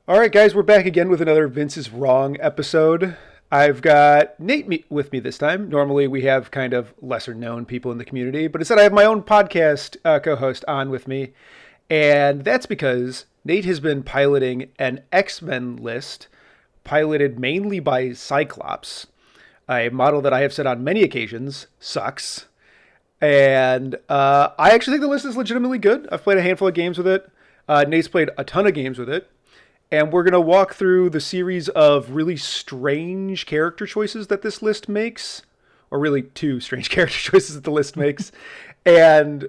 All right, guys, we're back again with another Vince is Wrong episode. I've got with me this time. Normally, we have kind of lesser known people in the community, but instead, I have my own podcast co host on with me. And that's because Nate has been piloting an X-Men list piloted mainly by Cyclops, a model that I have said on many occasions sucks. And I actually think the list is legitimately good. I've played a handful of games with it. Nate's played a ton of games with it. And we're going to walk through the series of really strange character choices that this list makes, or really two strange character choices that the list makes, and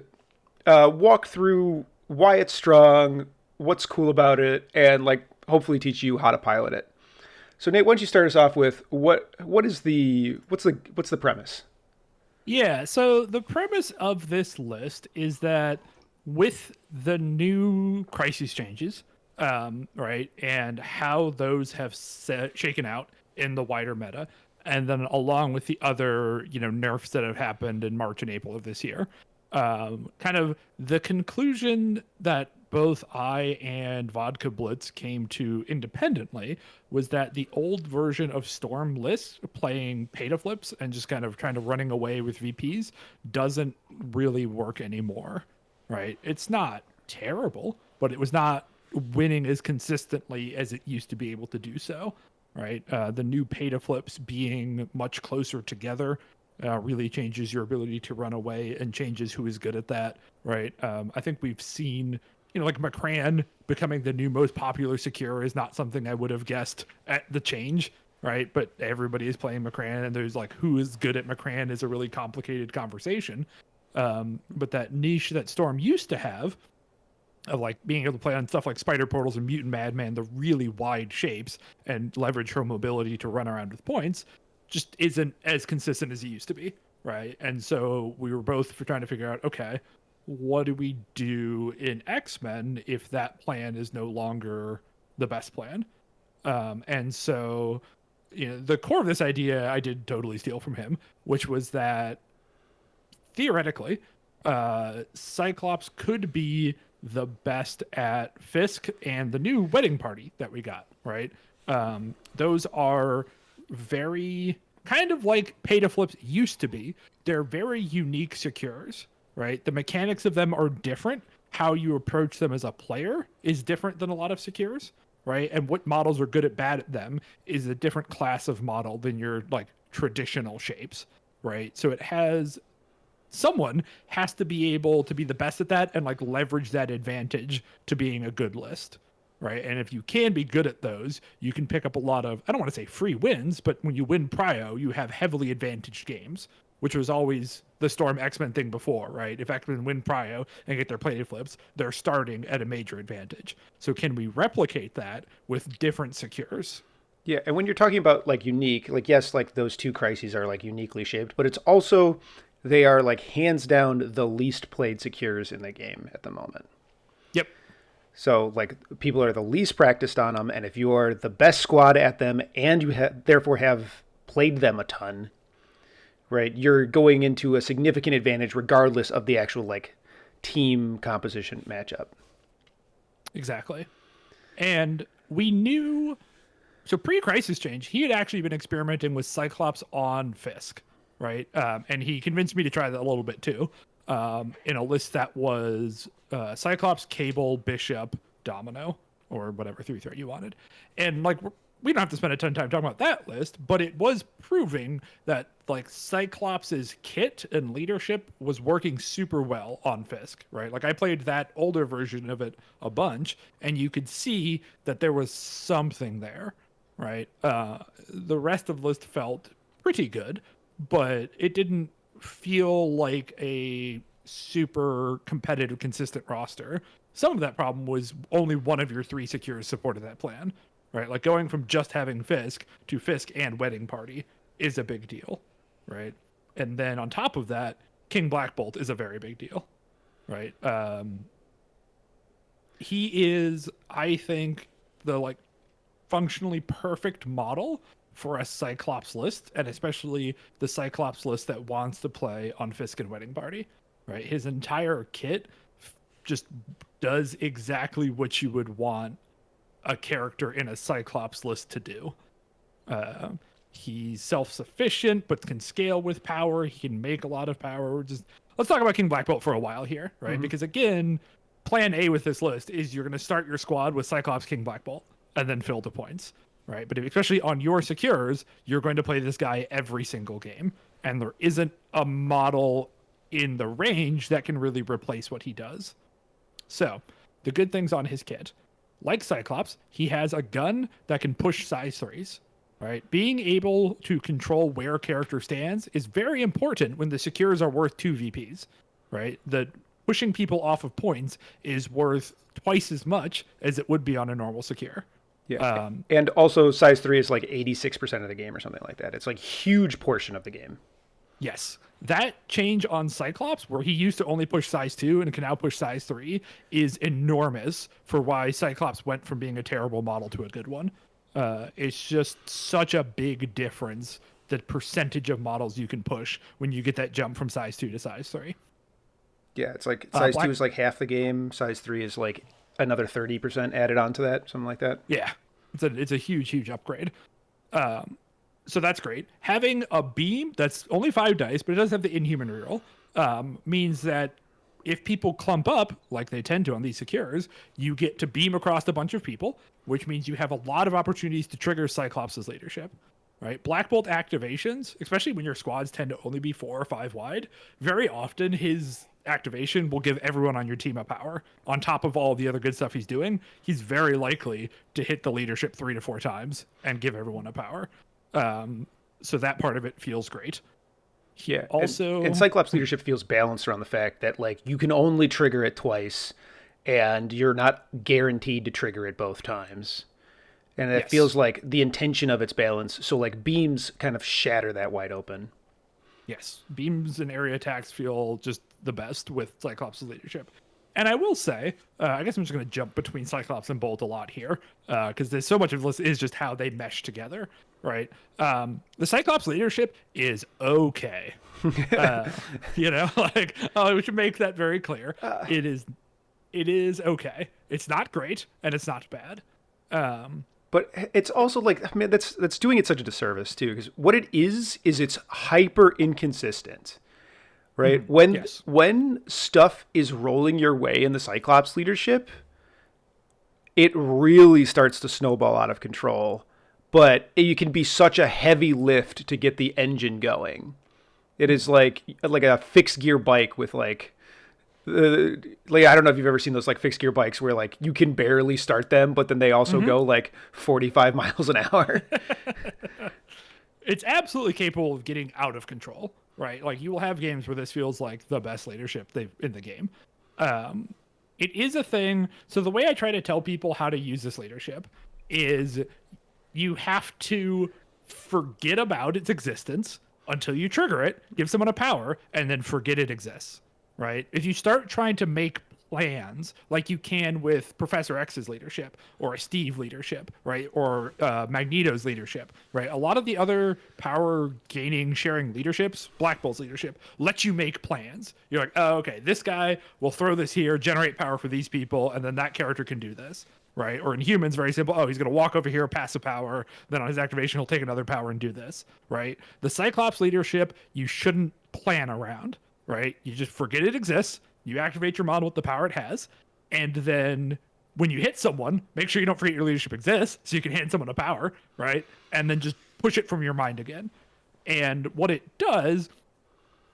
walk through why it's strong, what's cool about it, and like hopefully teach you how to pilot it. So Nate, why don't you start us off with what's the premise? Yeah, so the premise of this list is that with the new crisis changes, right, and how those have shaken out in the wider meta, and then along with the other, nerfs that have happened in March and April of this year, kind of the conclusion that both I and Vodka Blitz came to independently was that the old version of Storm lists playing pay to flips and just kind of trying to running away with VPs doesn't really work anymore, right? It's not terrible, but it was not winning as consistently as it used to be able to do so, right? The new pay to flips being much closer together really changes your ability to run away and changes who is good at that, right? I think we've seen, like McCran becoming the new most popular secure is not something I would have guessed at the change, right? But everybody is playing McCran, and there's like who is good at McCran is a really complicated conversation. But that niche that Storm used to have, of like being able to play on stuff like Spider Portals and Mutant Madman, the really wide shapes, and leverage her mobility to run around with points, just isn't as consistent as it used to be, right? And so we were both trying to figure out, okay, what do we do in X-Men if that plan is no longer the best plan? And so, the core of this idea I did totally steal from him, which was that theoretically, Cyclops could be the best at Fisk and the new wedding party that we got, right? Those are very kind of like pay to flips used to be. They're very unique secures, right? The mechanics of them are different. How you approach them as a player is different than a lot of secures, right? And what models are good at bad at them is a different class of model than your like traditional shapes, right? So someone has to be able to be the best at that and like leverage that advantage to being a good list, right? And if you can be good at those, you can pick up a lot of, I don't want to say free wins, but when you win prio, you have heavily advantaged games, which was always the Storm X-Men thing before, right? If X-Men win prio and get their plated flips, they're starting at a major advantage. So can we replicate that with different secures? Yeah, and when you're talking about like unique, like yes, like those two crises are like uniquely shaped, but it's also they are like hands down the least played secures in the game at the moment. Yep. So like people are the least practiced on them, and if you are the best squad at them and you therefore have played them a ton, right, you're going into a significant advantage regardless of the actual like team composition matchup. Exactly. And we knew, so pre-crisis change, he had actually been experimenting with Cyclops on Fisk, right? And he convinced me to try that a little bit too, in a list that was Cyclops, Cable, Bishop, Domino, or whatever 3-threat you wanted. And like, we don't have to spend a ton of time talking about that list, but it was proving that like Cyclops's kit and leadership was working super well on Fisk, right? Like I played that older version of it a bunch, and you could see that there was something there, right? The rest of the list felt pretty good, but it didn't feel like a super competitive, consistent roster. Some of that problem was only one of your three secures supported that plan, right? Like going from just having Fisk to Fisk and Wedding Party is a big deal, right? And then on top of that, King Black Bolt is a very big deal, right? He is, I think, the like functionally perfect model for a Cyclops list, and especially the Cyclops list that wants to play on Fisk and Wedding Party, right? His entire kit just does exactly what you would want a character in a Cyclops list to do. He's self-sufficient, but can scale with power. He can make a lot of power. Just let's talk about King Black Bolt for a while here, right? Mm-hmm. Because again, plan A with this list is you're going to start your squad with Cyclops, King Black Bolt, and then fill the points, right? But especially on your secures, you're going to play this guy every single game, and there isn't a model in the range that can really replace what he does. So the good things on his kit, like Cyclops, he has a gun that can push size 3s. Right, being able to control where a character stands is very important when the secures are worth 2 VPs. Right, the pushing people off of points is worth twice as much as it would be on a normal secure. Yeah, and also size 3 is like 86% of the game or something like that. It's like huge portion of the game. Yes, that change on Cyclops, where he used to only push size 2 and can now push size 3, is enormous for why Cyclops went from being a terrible model to a good one. It's just such a big difference, the percentage of models you can push when you get that jump from size 2 to size 3. Yeah, it's like size 2 is like half the game. Size 3 is like another 30% added onto that, something like that. Yeah, it's a huge upgrade. So that's great. Having a beam that's only 5 dice, but it does have the inhuman reroll, means that if people clump up, like they tend to on these secures, you get to beam across a bunch of people, which means you have a lot of opportunities to trigger Cyclops' leadership. Right? Black Bolt activations, especially when your squads tend to only be 4 or 5 wide, very often his activation will give everyone on your team a power. On top of all the other good stuff he's doing, he's very likely to hit the leadership 3 to 4 times and give everyone a power. So that part of it feels great. Yeah. Also, and Cyclops leadership feels balanced around the fact that like you can only trigger it twice, and you're not guaranteed to trigger it both times. And it feels like the intention of its balance. So like beams kind of shatter that wide open. Yes, beams and area attacks feel just the best with Cyclops' leadership. And I will say, I guess I'm just going to jump between Cyclops and Bolt a lot here, because there's so much of this is just how they mesh together, right? The Cyclops leadership is okay. Like, we should make that very clear. It is okay. It's not great, and it's not bad. But it's also like, man, that's doing it such a disservice too, because what it is it's hyper inconsistent. Right? When stuff is rolling your way in the Cyclops leadership, it really starts to snowball out of control. But you can be such a heavy lift to get the engine going. It is like a fixed gear bike with like I don't know if you've ever seen those like fixed gear bikes where like you can barely start them, but then they also go like 45 miles an hour. It's absolutely capable of getting out of control. Right, like you will have games where this feels like the best leadership in the game. It is a thing. So the way I try to tell people how to use this leadership is you have to forget about its existence until you trigger it, give someone a power, and then forget it exists. Right? If you start trying to make plans like you can with Professor X's leadership or a Steve leadership, right? Or Magneto's leadership, right? A lot of the other power gaining sharing leaderships, Black Bolt's leadership, let you make plans. You're like, oh, okay, this guy will throw this here, generate power for these people, and then that character can do this, right? Or in humans, very simple. Oh, he's going to walk over here, pass a power, then on his activation, he'll take another power and do this, right? The Cyclops leadership, you shouldn't plan around, right? You just forget it exists. You activate your model with the power it has, and then when you hit someone, make sure you don't forget your leadership exists, so you can hand someone a power, right? And then just push it from your mind again. And what it does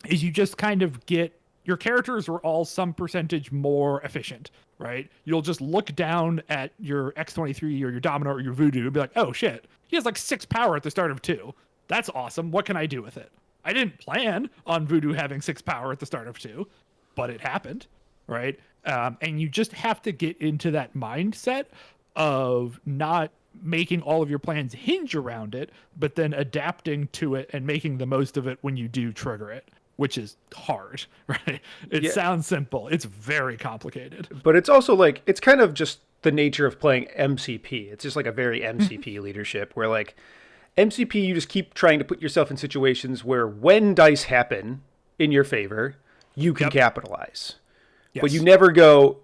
is you just kind of get your characters are all some percentage more efficient, right? You'll just look down at your X-23 or your Domino or your Voodoo and be like, oh shit, he has like 6 power at the start of 2. That's awesome. What can I do with it? I didn't plan on Voodoo having 6 power at the start of 2. But it happened, right? And you just have to get into that mindset of not making all of your plans hinge around it, but then adapting to it and making the most of it when you do trigger it, which is hard, right? It sounds simple. It's very complicated. But it's also like, it's kind of just the nature of playing MCP. It's just like a very MCP leadership where like MCP, you just keep trying to put yourself in situations where when dice happen in your favor, you can capitalize. Yes. But you never go,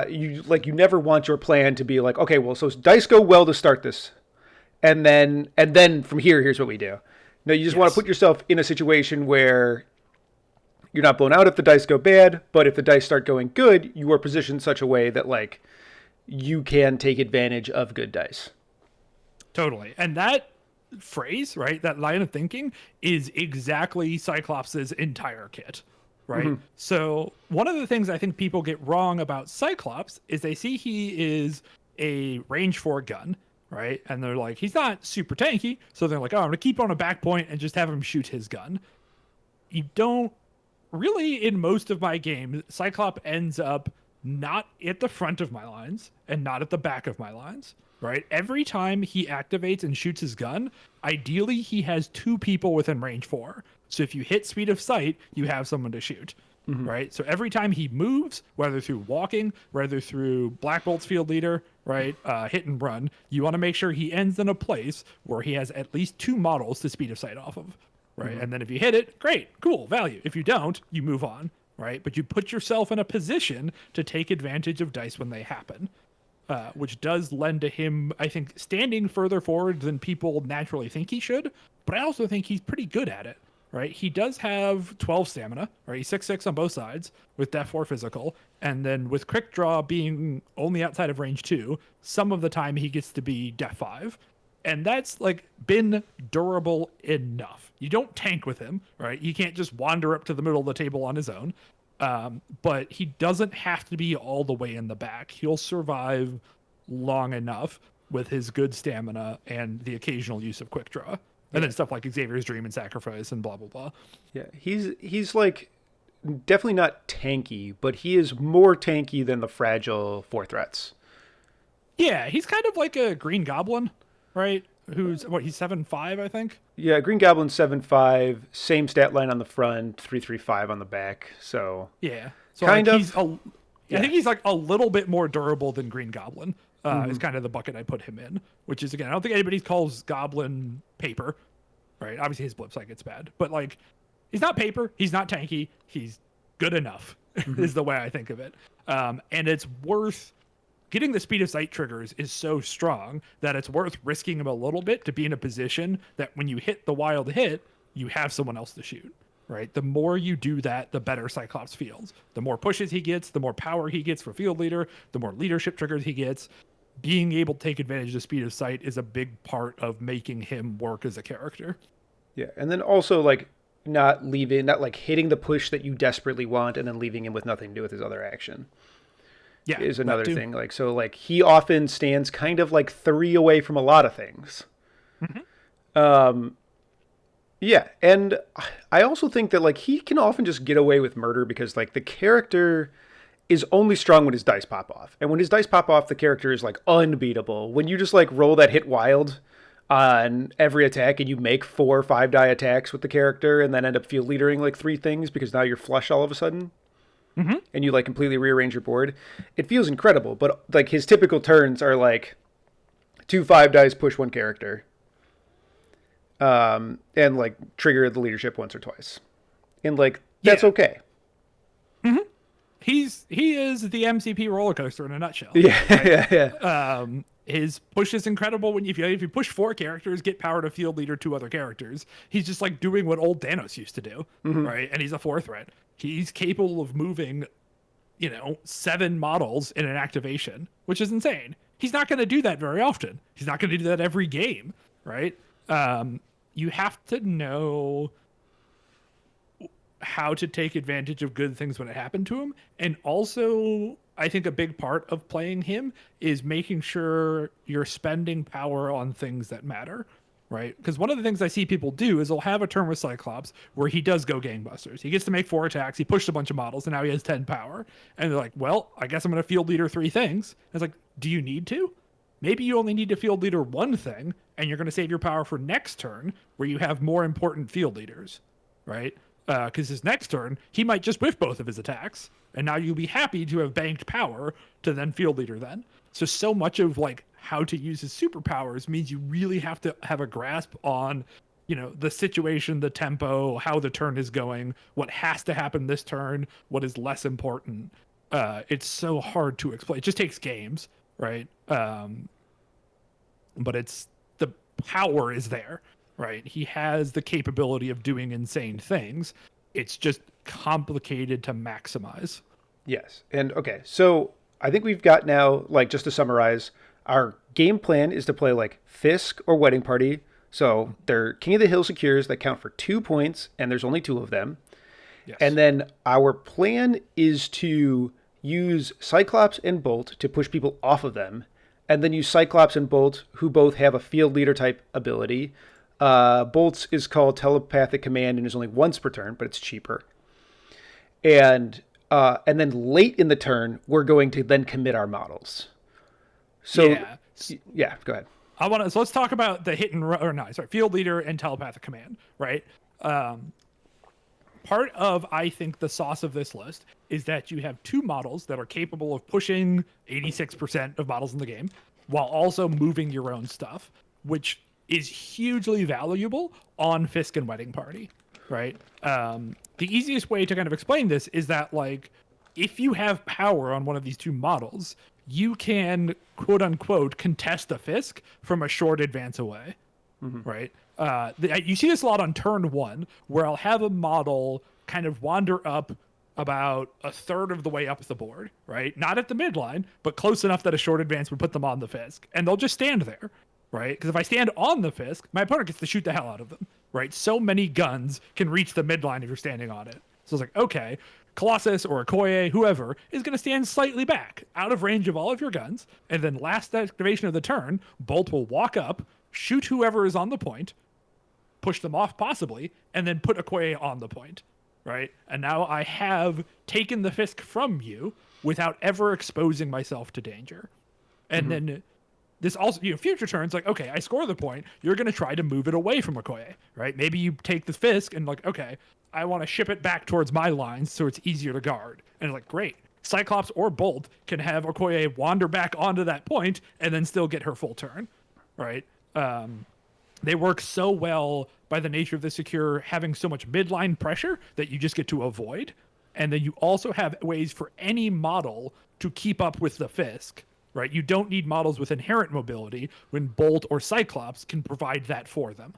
you never want your plan to be like, okay, well, so dice go well to start this, and then from here, here's what we do. No, you just want to put yourself in a situation where you're not blown out if the dice go bad, but if the dice start going good, you are positioned such a way that like you can take advantage of good dice. Totally. And that phrase, right, that line of thinking is exactly Cyclops' entire kit, right? Mm-hmm. So one of the things I think people get wrong about Cyclops is they see he is a range 4 gun, right? And they're like, he's not super tanky. So they're like, oh, I'm going to keep on a back point and just have him shoot his gun. You don't really, in most of my games, Cyclops ends up not at the front of my lines and not at the back of my lines, right? Every time he activates and shoots his gun, ideally he has 2 people within range 4. So if you hit speed of sight, you have someone to shoot, right? So every time he moves, whether through walking, whether through Black Bolt's field leader, right, hit and run, you want to make sure he ends in a place where he has at least 2 models to speed of sight off of, right? And then if you hit it, great, cool, value. If you don't, you move on, right? But you put yourself in a position to take advantage of dice when they happen. Which does lend to him, I think, standing further forward than people naturally think he should. But I also think he's pretty good at it, right? He does have 12 stamina, right? He's 6'6" on both sides with Def 4 physical. And then with Quick Draw being only outside of range 2, some of the time he gets to be Def 5. And that's like been durable enough. You don't tank with him, right? You can't just wander up to the middle of the table on his own. But he doesn't have to be all the way in the back. He'll survive long enough with his good stamina and the occasional use of Quick Draw. And then stuff like Xavier's Dream and Sacrifice and blah, blah, blah. Yeah, he's like definitely not tanky, but he is more tanky than the fragile 4 threats. Yeah, he's kind of like a Green Goblin, right? Who's, he's 7'5", I think? Yeah, Green Goblin 7'5", same stat line on the front, 3.35 on the back. So yeah, so kind like of. I think he's like a little bit more durable than Green Goblin. Is kind of the bucket I put him in, which is, again, I don't think anybody calls Goblin paper, right? Obviously his blip gets bad, but like he's not paper, he's not tanky, he's good enough is the way I think of it. And it's worth getting the speed of sight triggers is so strong that it's worth risking him a little bit to be in a position that when you hit the wild hit, you have someone else to shoot, right? The more you do that, the better Cyclops feels. The more pushes he gets, the more power he gets for field leader, the more leadership triggers he gets. Being able to take advantage of speed of sight is a big part of making him work as a character. Yeah, and then also like not like hitting the push that you desperately want and then leaving him with nothing to do with his other action. Yeah, is another thing. Like, so like he often stands kind of like 3 away from a lot of things. Yeah, and I also think that like he can often just get away with murder because like the character is only strong when his dice pop off. And when his dice pop off, the character is like unbeatable. When you just like roll that hit wild on every attack and you make 4 or 5 die attacks with the character and then end up field leadering like 3 things because now you're flush all of a sudden. And you like completely rearrange your board. It feels incredible, but like his typical turns are like 2 5 dice, push 1 character, and like trigger the leadership once or twice, and like that's okay. He is the MCP roller coaster in a nutshell. Yeah, right? yeah. His push is incredible when if you push 4 characters, get power to field leader 2 other characters. He's just like doing what old Thanos used to do, right? And he's a 4 threat. He's capable of moving, 7 models in an activation, which is insane. He's not going to do that very often. He's not going to do that every game, right? You have to know how to take advantage of good things when it happened to him. And also, I think a big part of playing him is making sure you're spending power on things that matter, right? Because one of the things I see people do is they'll have a turn with Cyclops where he does go gangbusters. He gets to make 4 attacks. He pushed a bunch of models and now he has 10 power. And they're like, well, I guess I'm going to field leader 3 things. And it's like, do you need to? Maybe you only need to field leader 1 thing and you're going to save your power for next turn where you have more important field leaders, right? Because his next turn, he might just whiff both of his attacks, and now you'll be happy to have banked power to then field leader then. So much of like how to use his superpowers means you really have to have a grasp on, the situation, the tempo, how the turn is going, what has to happen this turn, what is less important. It's so hard to explain. It just takes games, right? But it's the power is there, right? He has the capability of doing insane things. It's just complicated to maximize. Yes. And okay, so I think we've got now, like, just to summarize, our game plan is to play like Fisk or Wedding Party. So they're King of the Hill secures that count for 2 points, and there's only two of them. Yes. And then our plan is to use Cyclops and Bolt to push people off of them, and then use Cyclops and Bolt, who both have a field leader type ability. Bolt's is called Telepathic Command and is only once per turn, but it's cheaper. And then late in the turn, we're going to then commit our models. So yeah, go ahead. So let's talk about the hit and run, or no, sorry, field leader and telepathic command, right? Part of, I think, the sauce of this list is that you have two models that are capable of pushing 86% of models in the game while also moving your own stuff, which is hugely valuable on Fisk and Wedding Party, right? The easiest way to kind of explain this is that, like, if you have power on one of these two models, you can, quote unquote, contest a Fisk from a short advance away, right? You see this a lot on turn one, where I'll have a model kind of wander up about a third of the way up the board, right? Not at the midline, but close enough that a short advance would put them on the Fisk, and they'll just stand there, right? Because if I stand on the Fisk, my opponent gets to shoot the hell out of them, right? So many guns can reach the midline if you're standing on it. So it's like, okay, Colossus or Okoye, whoever, is going to stand slightly back, out of range of all of your guns, and then last activation of the turn, Bolt will walk up, shoot whoever is on the point, push them off possibly, and then put Okoye on the point, right? And now I have taken the Fisk from you without ever exposing myself to danger. And then this also, future turns, like, okay, I score the point, you're going to try to move it away from Okoye, right? Maybe you take the Fisk and, like, okay, I want to ship it back towards my lines so it's easier to guard. And, like, great. Cyclops or Bolt can have Okoye wander back onto that point and then still get her full turn, right? They work so well by the nature of the secure having so much midline pressure that you just get to avoid. And then you also have ways for any model to keep up with the Fisk, right? You don't need models with inherent mobility when Bolt or Cyclops can provide that for them.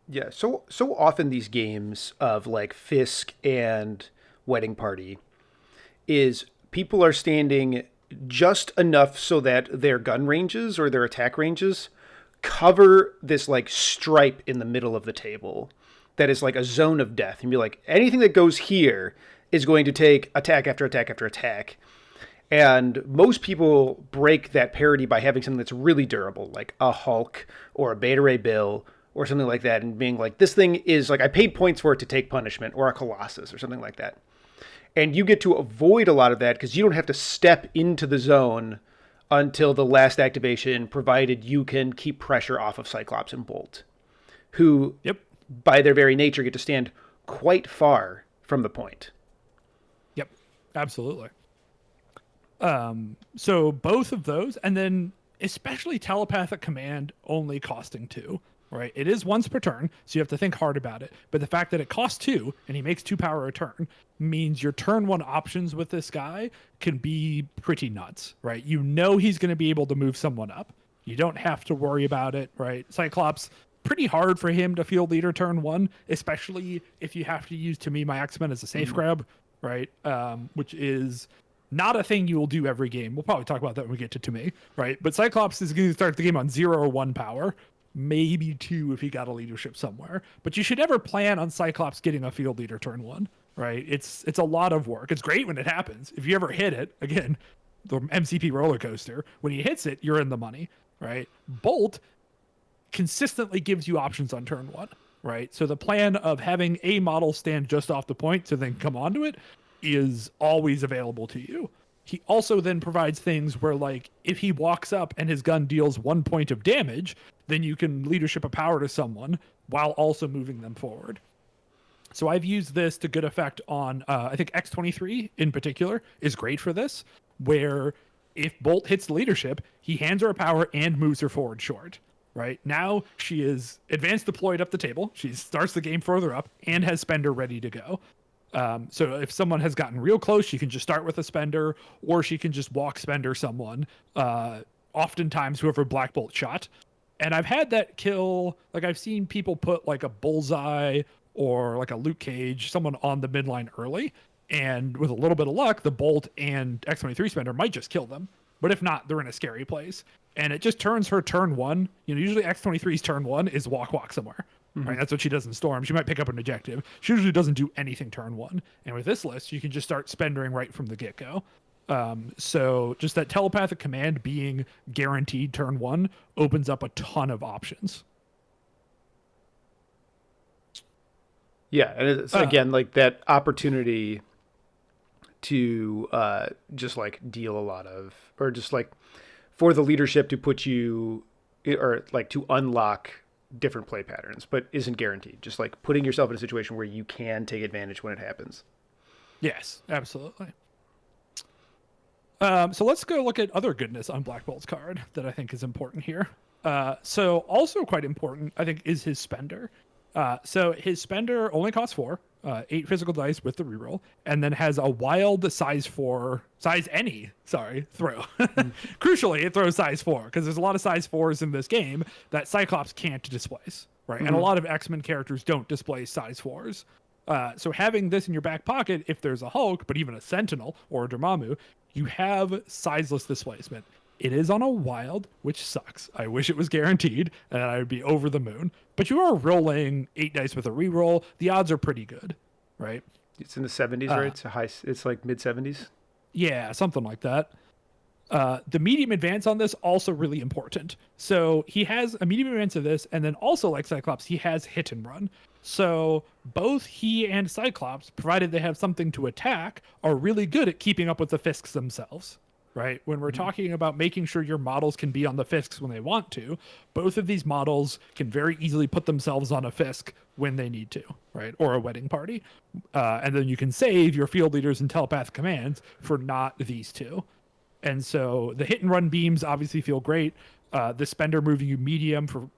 Yeah, so often these games of like Fisk and Wedding Party is people are standing just enough so that their gun ranges or their attack ranges cover this like stripe in the middle of the table that is like a zone of death, and be like, anything that goes here is going to take attack after attack after attack. And most people break that parity by having something that's really durable, like a Hulk or a Beta Ray Bill or something like that, and being like, this thing is like, I paid points for it to take punishment, or a Colossus or something like that. And you get to avoid a lot of that because you don't have to step into the zone until the last activation, provided you can keep pressure off of Cyclops and Bolt, who, by their very nature, get to stand quite far from the point. Yep, absolutely. So both of those, and then especially telepathic command only costing 2, right? It is once per turn, so you have to think hard about it. But the fact that it costs 2 and he makes 2 power a turn means your turn 1 options with this guy can be pretty nuts, right? You know he's going to be able to move someone up. You don't have to worry about it, right? Cyclops, pretty hard for him to field leader turn 1, especially if you have to use, to me, my X-Men as a safe grab, right? Which is not a thing you will do every game. We'll probably talk about that when we get to me, right? But Cyclops is going to start the game on 0 or 1 power, maybe 2 if he got a leadership somewhere. But you should never plan on Cyclops getting a field leader turn 1, right? It's a lot of work. It's great when it happens. If you ever hit it, again, the MCP roller coaster, when he hits it, you're in the money, right? Bolt consistently gives you options on turn 1, right? So the plan of having a model stand just off the point to then come onto it is always available to you. He also then provides things where, like, if he walks up and his gun deals 1 point of damage, then you can leadership a power to someone while also moving them forward. So I've used this to good effect on, I think X-23 in particular is great for this, where if Bolt hits leadership, he hands her a power and moves her forward short, right? Now she is advanced deployed up the table. She starts the game further up and has Spender ready to go. So if someone has gotten real close, she can just start with a spender, or she can just walk spender someone. Oftentimes, whoever Black Bolt shot. And I've had that kill, like I've seen people put like a bullseye or like a Luke Cage, someone on the midline early. And with a little bit of luck, the Bolt and X-23 spender might just kill them. But if not, they're in a scary place. And it just turns her turn one. Usually X-23's turn one is walk somewhere. Mm-hmm. Right? That's what she does in Storm. She might pick up an objective. She usually doesn't do anything turn one. And with this list, you can just start spendering right from the get-go. So just that telepathic command being guaranteed turn one opens up a ton of options. Yeah, and it's again like that opportunity to just like deal a lot of, or just like for the leadership to put you, or like to unlock different play patterns, but isn't guaranteed. Just like putting yourself in a situation where you can take advantage when it happens. Yes, absolutely. So let's go look at other goodness on Black Bolt's card that I think is important here. So also quite important, I think, is his spender. So his spender only costs 4, 8 physical dice with the reroll, and then has a wild size throw. Crucially, it throws size 4, because there's a lot of size 4s in this game that Cyclops can't displace, right? Mm-hmm. And a lot of X-Men characters don't displace size 4s. So having this in your back pocket, if there's a Hulk, but even a Sentinel or a Dormammu, you have sizeless displacement. It is on a wild, which sucks. I wish it was guaranteed, and I would be over the moon. But you are rolling 8 dice with a reroll. The odds are pretty good, right? It's in the 70s, right? It's like mid 70s. Yeah, something like that. The medium advance on this also really important. So he has a medium advance of this, and then also like Cyclops, he has hit and run. So both he and Cyclops, provided they have something to attack, are really good at keeping up with the Fisks themselves, right? When we're talking about making sure your models can be on the Fisks when they want to, both of these models can very easily put themselves on a Fisk when they need to, right? Or a wedding party. And then you can save your field leaders and telepathic commands for not these two. And so the hit and run beams obviously feel great. The spender moving you medium for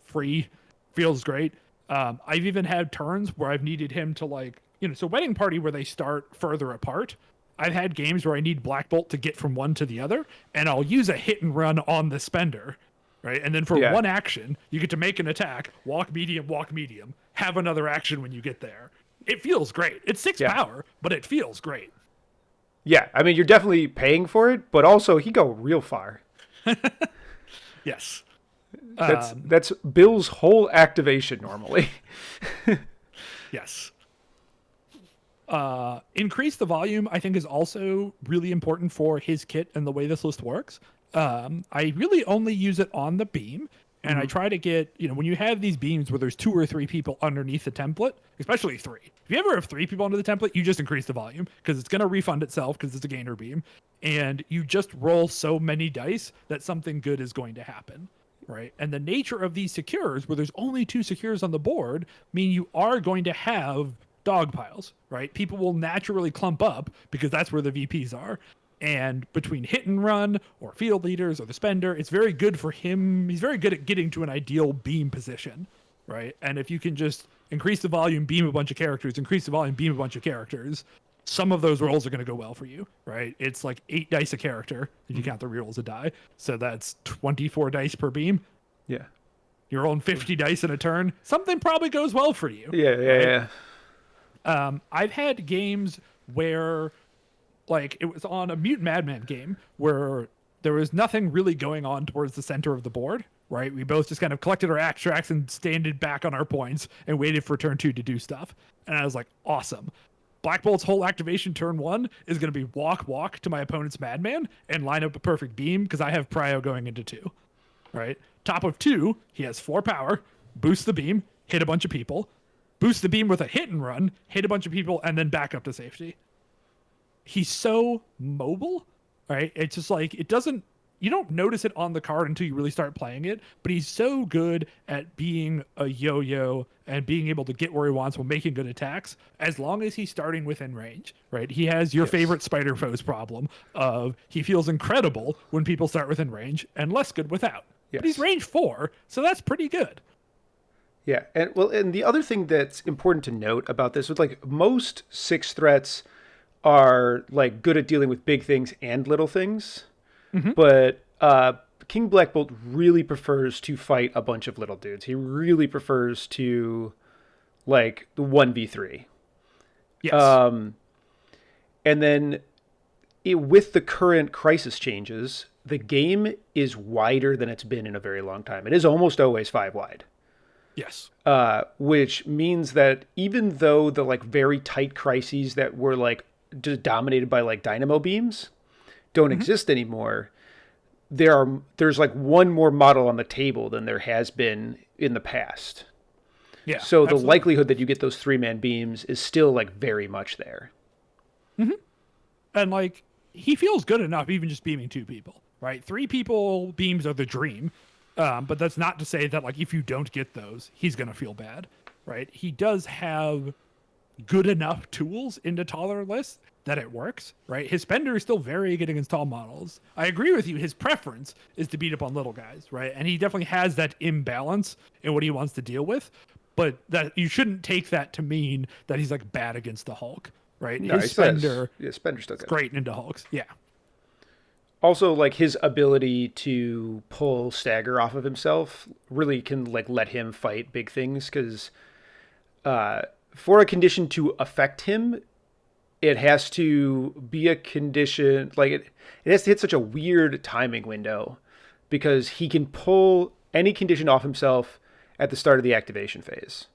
free feels great. I've even had turns where I've needed him to so wedding party where they start further apart. I've had games where I need Black Bolt to get from one to the other, and I'll use a hit and run on the spender, right? And then for one action, you get to make an attack, walk medium, have another action when you get there. It feels great. It's 6 power, but it feels great. Yeah, I mean, you're definitely paying for it, but also he go real far. Yes. That's Bill's whole activation normally. Yes. Increase the volume, I think, is also really important for his kit and the way this list works. I really only use it on the beam, and I try to get, when you have these beams where there's 2 or 3 people underneath the template, especially 3. If you ever have 3 people under the template, you just increase the volume because it's going to refund itself because it's a gainer beam, and you just roll so many dice that something good is going to happen, right? And the nature of these secures, where there's only 2 secures on the board, mean you are going to have dog piles, right? People will naturally clump up because that's where the VPs are. And between hit and run or field leaders or the spender, it's very good for him. He's very good at getting to an ideal beam position, right? And if you can just increase the volume, beam a bunch of characters, increase the volume, beam a bunch of characters, some of those rolls are going to go well for you, right? It's like 8 dice a character if you count the rerolls a die. So that's 24 dice per beam. Yeah. You're rolling 50 dice in a turn. Something probably goes well for you. Yeah. I've had games where, like, it was on a Mutant Madman game where there was nothing really going on towards the center of the board, right? We both just kind of collected our extracts and standed back on our points and waited for turn 2 to do stuff. And I was like, awesome. Black Bolt's whole activation turn 1 is going to be walk to my opponent's Madman and line up a perfect beam because I have Prio going into 2, right? Top of 2, he has 4 power, boost the beam, hit a bunch of people, boost the beam with a hit and run, hit a bunch of people, and then back up to safety. He's so mobile, right? It's just like, you don't notice it on the card until you really start playing it, but he's so good at being a yo-yo and being able to get where he wants while making good attacks, as long as he's starting within range, right? He has your favorite Spider Foes problem of he feels incredible when people start within range and less good without. Yes. But he's range 4, so that's pretty good. Yeah, and the other thing that's important to note about this is like most 6 threats are like good at dealing with big things and little things, Hmm. but King Black Bolt really prefers to fight a bunch of little dudes. He really prefers to like the 1v3. Yes. And then with the current crisis changes, the game is wider than it's been in a very long time. It is almost always 5 wide. Yes. Which means that even though the like very tight crises that were like just dominated by like dynamo beams don't Hmm. exist anymore, there's like one more model on the table than there has been in the past. Yeah. So the Absolutely. likelihood that you get those 3-man beams is still like very much there. And like he feels good enough even just beaming 2 people, right? 3 people beams are the dream. But that's not to say that like if you don't get those, he's gonna feel bad, right? He does have good enough tools into taller lists that it works, right? His spender is still very good against tall models. I agree with you. His preference is to beat up on little guys, right? And he definitely has that imbalance in what he wants to deal with. But that you shouldn't take that to mean that he's like bad against the Hulk, right? No, he His still has, spender yeah, Spender's still is good. great into Hulks. Yeah. Also, like his ability to pull stagger off of himself really can like let him fight big things because for a condition to affect him, it has to be a condition like it has to hit such a weird timing window because he can pull any condition off himself at the start of the activation phase.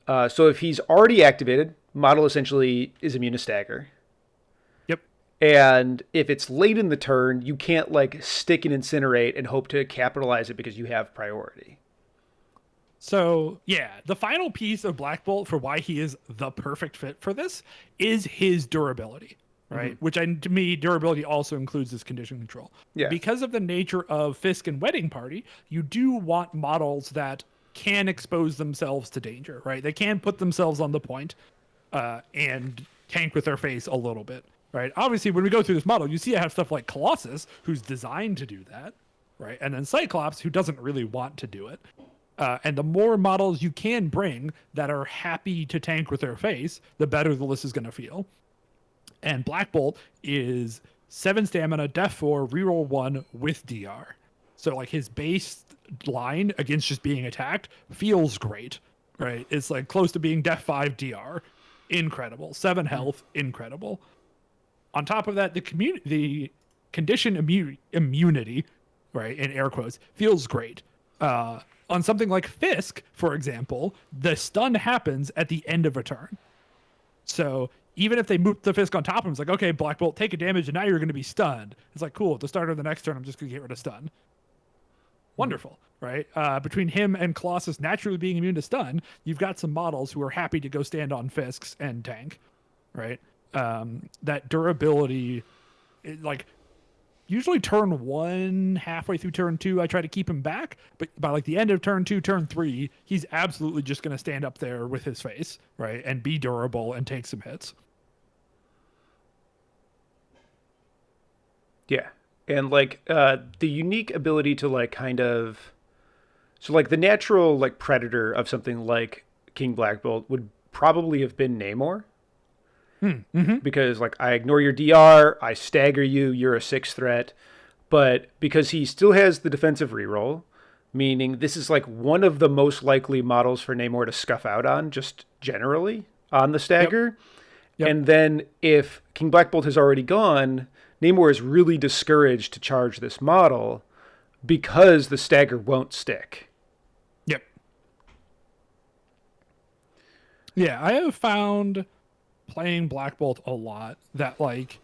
So if he's already activated, model essentially is immune to stagger. Yep. And if it's late in the turn, you can't like stick and incinerate and hope to capitalize it because you have priority. So, yeah, the final piece of Black Bolt for why he is the perfect fit for this is his durability, right? Which to me, durability also includes this condition control. Yeah. Because of the nature of Fisk and Wedding Party, you do want models that can expose themselves to danger, right? They can put themselves on the point and tank with their face a little bit, right? Obviously, when we go through this model, you see I have stuff like Colossus, who's designed to do that, right? And then Cyclops, who doesn't really want to do it. And the more models you can bring that are happy to tank with their face, the better the list is going to feel. And Black Bolt is 7 stamina, def 4, reroll 1 with DR. So like his base line against just being attacked feels great, right? It's like close to being def 5 DR. Incredible. 7 health, incredible. On top of that, the condition immunity, right, in air quotes, feels great. On something like Fisk, for example, the stun happens at the end of a turn. So even if they move the Fisk on top of him, it's like, okay, Black Bolt, take a damage, and now you're going to be stunned. It's like, cool, at the start of the next turn, I'm just going to get rid of stun. Wonderful, right? Between him and Colossus naturally being immune to stun, you've got some models who are happy to go stand on Fisks and tank, right? That durability, like usually turn 1, halfway through turn 2, I try to keep him back, but by like the end of turn 2, turn 3, he's absolutely just going to stand up there with his face, right, and be durable and take some hits. Yeah. And like the unique ability to like kind of so like the natural like predator of something like King Black Bolt would probably have been Namor because like I ignore your DR, I stagger you, you're a 6 threat, but because he still has the defensive reroll, meaning this is like one of the most likely models for Namor to scuff out on just generally on the stagger. Yep. And then if King Black Bolt has already gone, Namor is really discouraged to charge this model because the stagger won't stick. Yep. Yeah, I have found playing Black Bolt a lot that like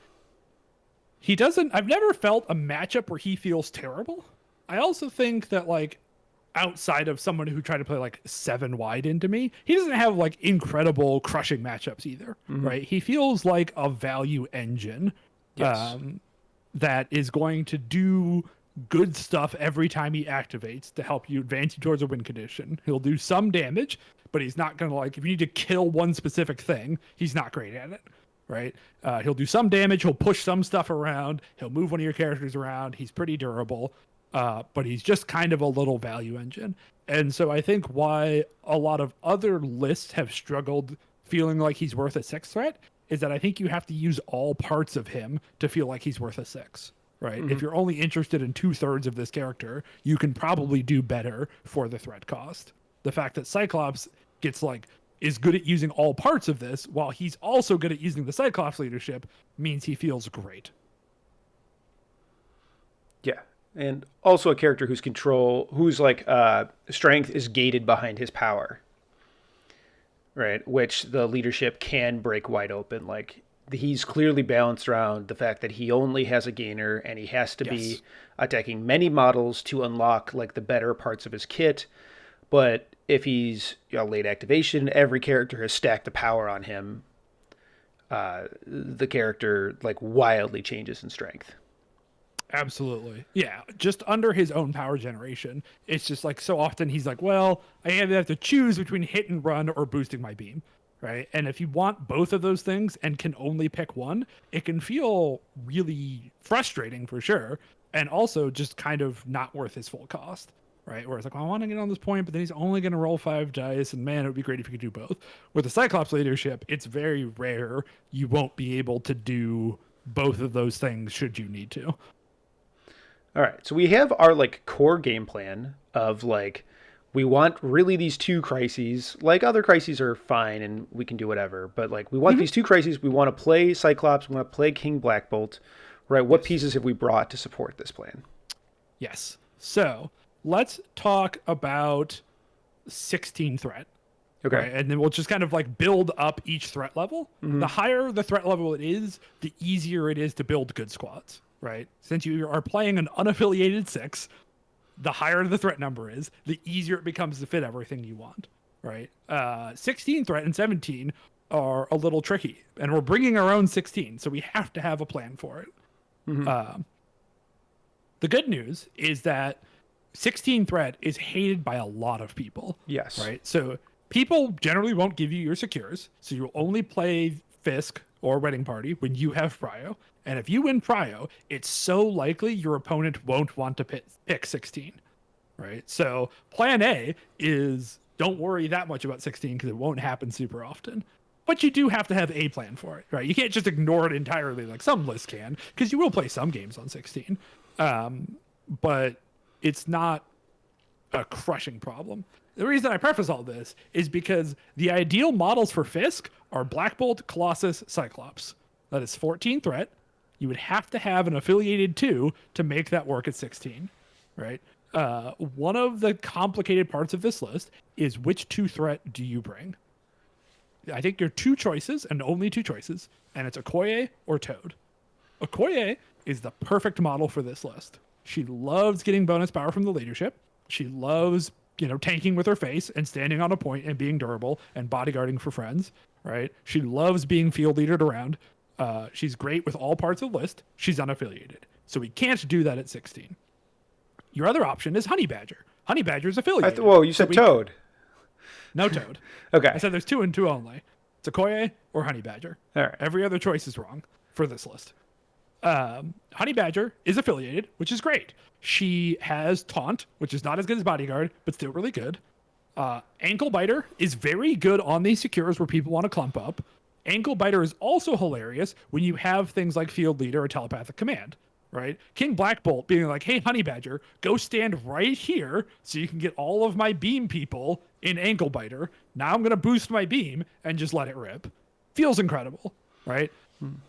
he doesn't I've never felt a matchup where he feels terrible. I also think that like outside of someone who tried to play like 7 wide into me, he doesn't have like incredible crushing matchups either, right? He feels like a value engine Yes. that is going to do good stuff every time he activates to help you advance you towards a win condition. He'll do some damage, but he's not going to like, if you need to kill one specific thing, he's not great at it, right? He'll do some damage. He'll push some stuff around. He'll move one of your characters around. He's pretty durable. but he's just kind of a little value engine. And so I think why a lot of other lists have struggled feeling like he's worth a 6 threat is that I think you have to use all parts of him to feel like he's worth a 6. Right. If you're only interested in 2/3 of this character, you can probably do better for the threat cost. The fact that Cyclops is good at using all parts of this while he's also good at using the Cyclops leadership means he feels great. Yeah. And also a character whose strength is gated behind his power. Right. Which the leadership can break wide open. Like, he's clearly balanced around the fact that he only has a gainer and he has to be attacking many models to unlock like the better parts of his kit. But if he's late activation, every character has stacked the power on him. The character like wildly changes in strength. Absolutely. Yeah. Just under his own power generation. It's just like so often he's like, well, I either have to choose between hit and run or boosting my beam. Right. And if you want both of those things and can only pick one, it can feel really frustrating for sure. And also just kind of not worth his full cost. Right. Where it's like, well, I want to get on this point, but then he's only going to roll 5 dice. And man, it would be great if you could do both. With the Cyclops leadership, it's very rare you won't be able to do both of those things should you need to. All right. So we have our like core game plan of like, we want really these 2 crises. Like, other crises are fine and we can do whatever. But like, we want these 2 crises. We want to play Cyclops. We want to play King Black Bolt. Right. What pieces have we brought to support this plan? Yes. So let's talk about 16 threat. Okay. Right? And then we'll just kind of like build up each threat level. The higher the threat level it is, the easier it is to build good squads. Right. Since you are playing an unaffiliated 6, the higher the threat number is, the easier it becomes to fit everything you want, right? 16 threat and 17 are a little tricky, and we're bringing our own 16, so we have to have a plan for it. The good news is that 16 threat is hated by a lot of people. Yes. Right? So people generally won't give you your secures, so you'll only play Fisk or Wedding Party when you have Prio. And if you win Prio, it's so likely your opponent won't want to pick 16, right? So plan A is don't worry that much about 16 because it won't happen super often. But you do have to have a plan for it, right? You can't just ignore it entirely like some lists can, because you will play some games on 16. But it's not a crushing problem. The reason I preface all this is because the ideal models for Fisk are Black Bolt, Colossus, Cyclops. That is 14 threat. You would have to have an affiliated 2 to make that work at 16, right? One of the complicated parts of this list is which 2 threat do you bring? I think there are 2 choices and only 2 choices, and it's Okoye or Toad. Okoye is the perfect model for this list. She loves getting bonus power from the leadership. She loves, tanking with her face and standing on a point and being durable and bodyguarding for friends, right? She loves being field leadered around. She's great with all parts of the list. She's unaffiliated. So we can't do that at 16. Your other option is Honey Badger. Honey Badger is affiliated. You said Toad. No Toad. Okay. I said there's 2 and 2 only. It's Okoye or Honey Badger. All right. Every other choice is wrong for this list. Honey Badger is affiliated, which is great. She has Taunt, which is not as good as Bodyguard, but still really good. Ankle Biter is very good on these secures where people want to clump up. Ankle Biter is also hilarious when you have things like Field Leader or Telepathic Command, right? King Black Bolt being like, hey, Honey Badger, go stand right here so you can get all of my beam people in Ankle Biter. Now I'm going to boost my beam and just let it rip. Feels incredible, right?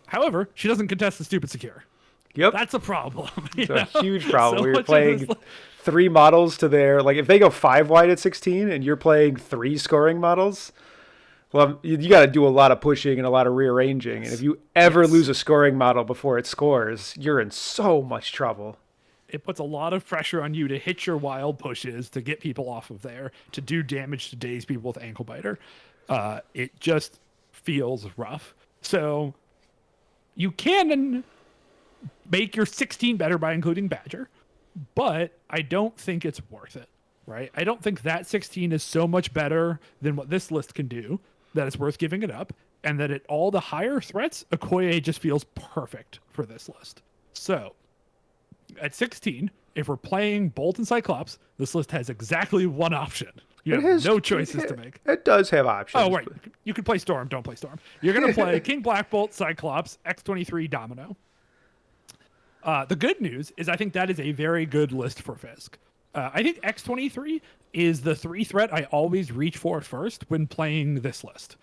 However, she doesn't contest the stupid secure. Yep. That's a problem. It's a huge problem. So You're playing 3 models to their, like, if they go 5 wide at 16 and you're playing 3 scoring models, well, you got to do a lot of pushing and a lot of rearranging. And if you ever lose a scoring model before it scores, you're in so much trouble. It puts a lot of pressure on you to hit your wild pushes, to get people off of there, to do damage to daze people with Ankle Biter. It just feels rough. So you can make your 16 better by including Badger, but I don't think it's worth it, right? I don't think that 16 is so much better than what this list can do that it's worth giving it up, and that at all the higher threats, Okoye just feels perfect for this list. So at 16, if we're playing Bolt and Cyclops, this list has exactly one option. You have has no choices to make. It does have options. Oh, right. You can play Storm. Don't play Storm. You're going to play King Black Bolt, Cyclops, X-23, Domino. The good news is I think that is a very good list for Fisk. I think X-23 is the 3 threat I always reach for first when playing this list.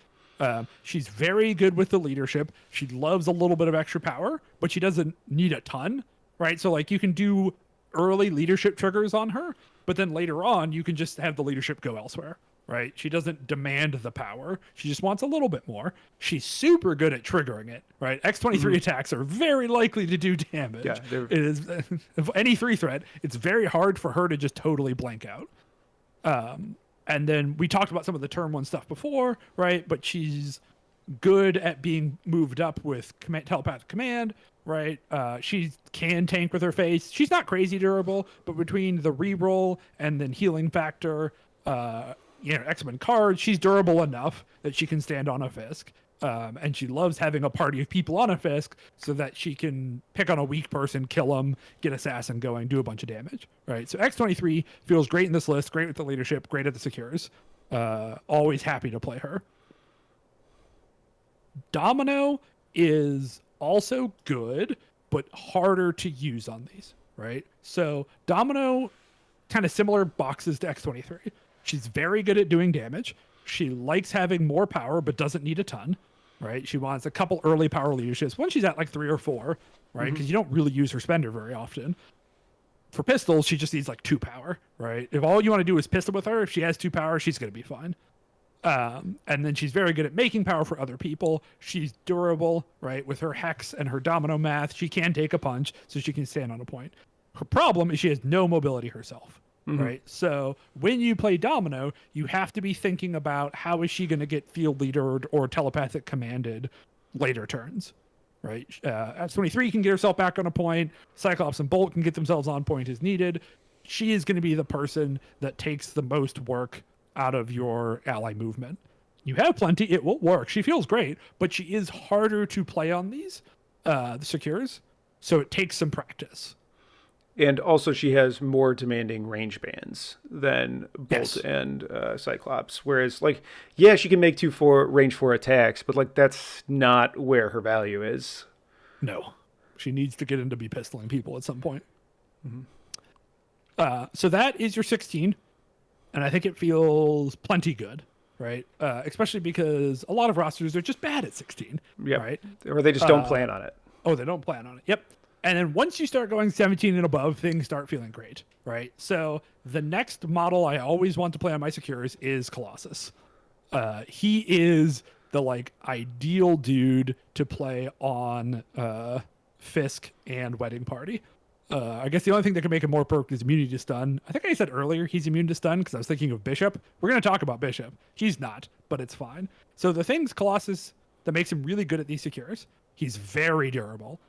She's very good with the leadership. She loves a little bit of extra power, but she doesn't need a ton, right? So like you can do early leadership triggers on her, but then later on you can just have the leadership go elsewhere, right? She doesn't demand the power. She just wants a little bit more. She's super good at triggering it, right? X-23 attacks are very likely to do damage. Yeah, it is of any 3 threat, it's very hard for her to just totally blank out. And then we talked about some of the turn 1 stuff before, right? But she's good at being moved up with telepathic command, right? She can tank with her face. She's not crazy durable, but between the reroll and then healing factor, X-Men cards, she's durable enough that she can stand on a Fisk. And she loves having a party of people on a Fisk so that she can pick on a weak person, kill them, get Assassin going, do a bunch of damage, right? So X-23 feels great in this list, great with the leadership, great at the secures. Always happy to play her. Domino is also good, but harder to use on these, right? So Domino, kind of similar boxes to X-23. She's very good at doing damage. She likes having more power, but doesn't need a ton, right? She wants a couple early power leaderships when she's at like 3 or 4, right? Because you don't really use her spender very often. For pistols, she just needs like 2 power, right? If all you want to do is pistol with her, if she has 2 power, she's going to be fine. And then she's very good at making power for other people. She's durable, right? With her hex and her domino math, she can take a punch, so she can stand on a point. Her problem is she has no mobility herself. Right. So when you play Domino, you have to be thinking about how is she going to get field leadered or telepathic commanded later turns. Right. X-23 can get herself back on a point. Cyclops and Bolt can get themselves on point as needed. She is going to be the person that takes the most work out of your ally movement. You have plenty. It will work. She feels great, but she is harder to play on these, the secures. So it takes some practice. And also she has more demanding range bands than Bolt and Cyclops. Whereas, like, yeah, she can make 2 range 4 attacks, but, like, that's not where her value is. No. She needs to get into be pistoling people at some point. So that is your 16. And I think it feels plenty good, right? Especially because a lot of rosters are just bad at 16. Yeah. Right? Or they just don't plan on it. Oh, they don't plan on it. Yep. And then once you start going 17 and above, things start feeling great, right? So the next model I always want to play on my secures is Colossus. He is the like ideal dude to play on Fisk and Wedding Party. I guess the only thing that can make him more perked is immunity to stun. I think I said earlier he's immune to stun because I was thinking of Bishop. We're going to talk about Bishop. He's not, but it's fine. So the things Colossus that makes him really good at these secures, he's very durable.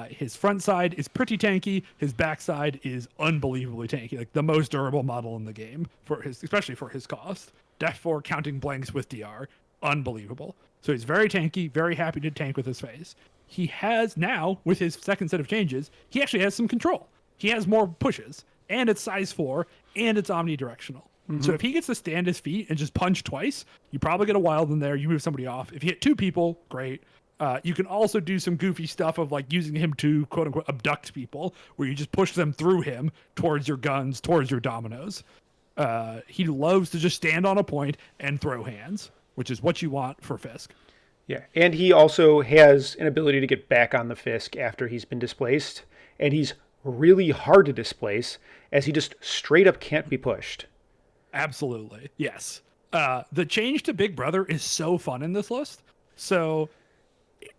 His front side is pretty tanky. His back side is unbelievably tanky, like the most durable model in the game especially for his cost. Def 4 counting blanks with DR, unbelievable. So he's very tanky, very happy to tank with his face. He has now, with his second set of changes, he actually has some control. He has more pushes, and it's size 4, and it's omnidirectional. So if he gets to stand his feet and just punch twice, you probably get a wild in there. You move somebody off. If you hit 2 people, great. You can also do some goofy stuff of like using him to quote unquote abduct people where you just push them through him towards your guns, towards your dominoes. He loves to just stand on a point and throw hands, which is what you want for Fisk. Yeah. And he also has an ability to get back on the Fisk after he's been displaced. And he's really hard to displace as he just straight up can't be pushed. Absolutely. Yes. The change to Big Brother is so fun in this list. So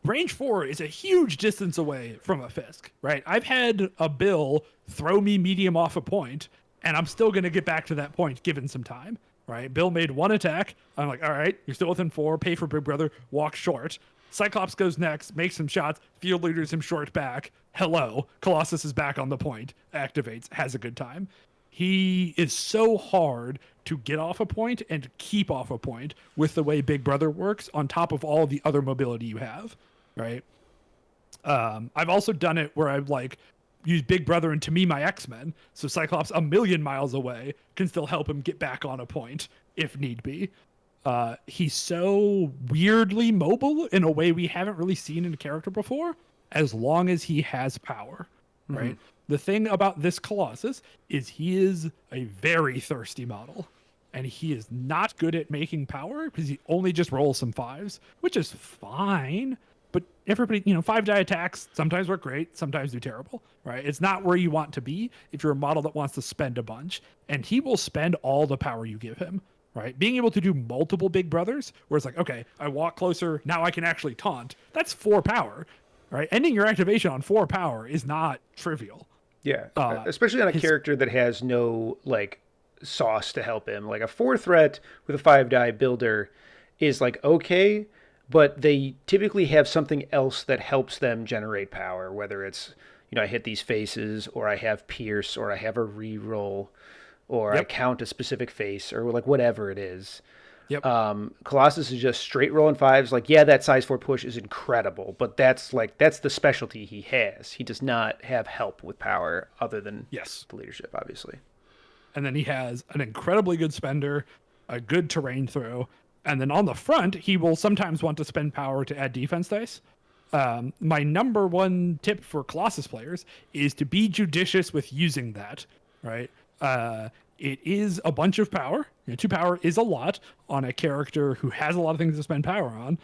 range 4 is a huge distance away from a Fisk, right? I've had a Bill throw me medium off a point, and I'm still going to get back to that point given some time, right? Bill made 1 attack. I'm like, all right, you're still within 4. Pay for Big Brother. Walk short. Cyclops goes next, makes some shots. Field leaders him short back. Hello. Colossus is back on the point. Activates. Has a good time. He is so hard to get off a point and to keep off a point with the way Big Brother works on top of all the other mobility you have, right? I've also done it where I've like use Big Brother and To Me My X-Men, so Cyclops a million miles away can still help him get back on a point if need be. He's so weirdly mobile in a way we haven't really seen in a character before, as long as he has power, right? The thing about this Colossus is he is a very thirsty model, and he is not good at making power because he only just rolls some 5s, which is fine. But everybody, 5-die attacks sometimes work great, sometimes do terrible, right? It's not where you want to be if you're a model that wants to spend a bunch, and he will spend all the power you give him. Right, being able to do multiple Big Brothers, where it's like, okay, I walk closer, now I can actually taunt. That's 4 power, right? Ending your activation on 4 power is not trivial. Yeah, especially on a character that has no like sauce to help him. Like a 4 threat with a 5-die builder is like okay, but they typically have something else that helps them generate power. Whether it's I hit these faces, or I have pierce, or I have a reroll, or I count a specific face, or like whatever it is. Yep. Colossus is just straight rolling 5s. Like, yeah, that size 4 push is incredible, but that's the specialty he has. He does not have help with power other than the leadership, obviously. And then he has an incredibly good spender, a good terrain throw, and then on the front, he will sometimes want to spend power to add defense dice. My number one tip for Colossus players is to be judicious with using that, right? It is a bunch of power. 2 power is a lot on a character who has a lot of things to spend power on.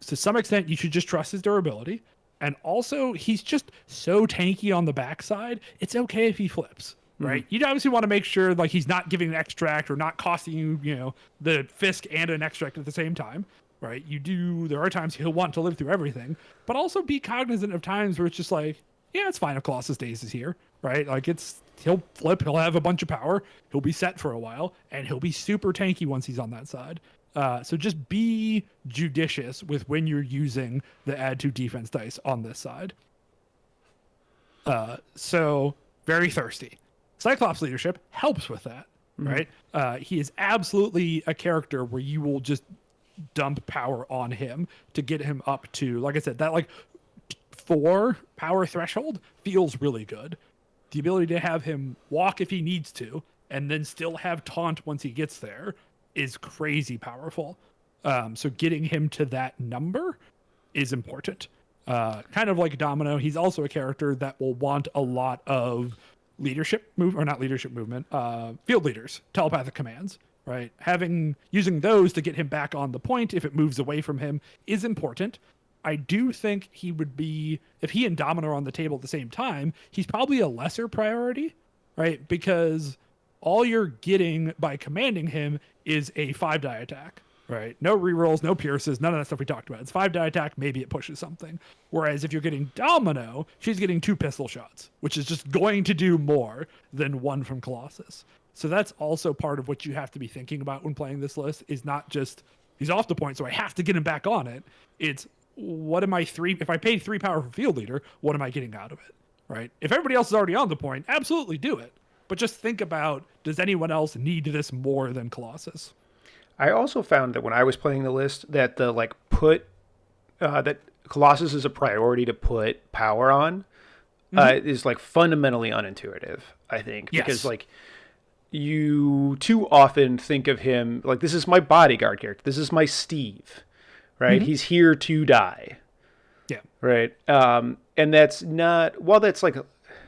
To some extent, you should just trust his durability. And also, he's just so tanky on the backside, it's okay if he flips, right? You obviously want to make sure like he's not giving an extract or not costing you, the Fisk and an extract at the same time, right? There are times he'll want to live through everything, but also be cognizant of times where it's just like, yeah, it's fine if Colossus Days is here, right? Like he'll flip, he'll have a bunch of power, he'll be set for a while, and he'll be super tanky once he's on that side. So just be judicious with when you're using the add 2 defense dice on this side. So very thirsty. Cyclops leadership helps with that, right? He is absolutely a character where you will just dump power on him to get him up to, like I said, that like 4 power threshold feels really good. The ability to have him walk if he needs to, and then still have taunt once he gets there is crazy powerful. So getting him to that number is important. Kind of like Domino, he's also a character that will want a lot of field leaders, telepathic commands, right? Using those to get him back on the point if it moves away from him is important. I do think he would be, if he and Domino are on the table at the same time, he's probably a lesser priority, right? Because all you're getting by commanding him is a 5-die attack, right? No rerolls, no pierces, none of that stuff we talked about. It's 5-die attack, maybe it pushes something. Whereas if you're getting Domino, she's getting 2 pistol shots, which is just going to do more than 1 from Colossus. So that's also part of what you have to be thinking about when playing this list, is not just, he's off the point, so I have to get him back on it. It's, if I paid 3 power for field leader, what am I getting out of it, right? If everybody else is already on the point, absolutely do it. But just think about, does anyone else need this more than Colossus? I also found that when I was playing the list that that Colossus is a priority to put power on is like fundamentally unintuitive, I think. Because like you too often think of him like, this is my bodyguard character. This is my Steve. Right. He's here to die. Yeah. Right. And that's not, while that's like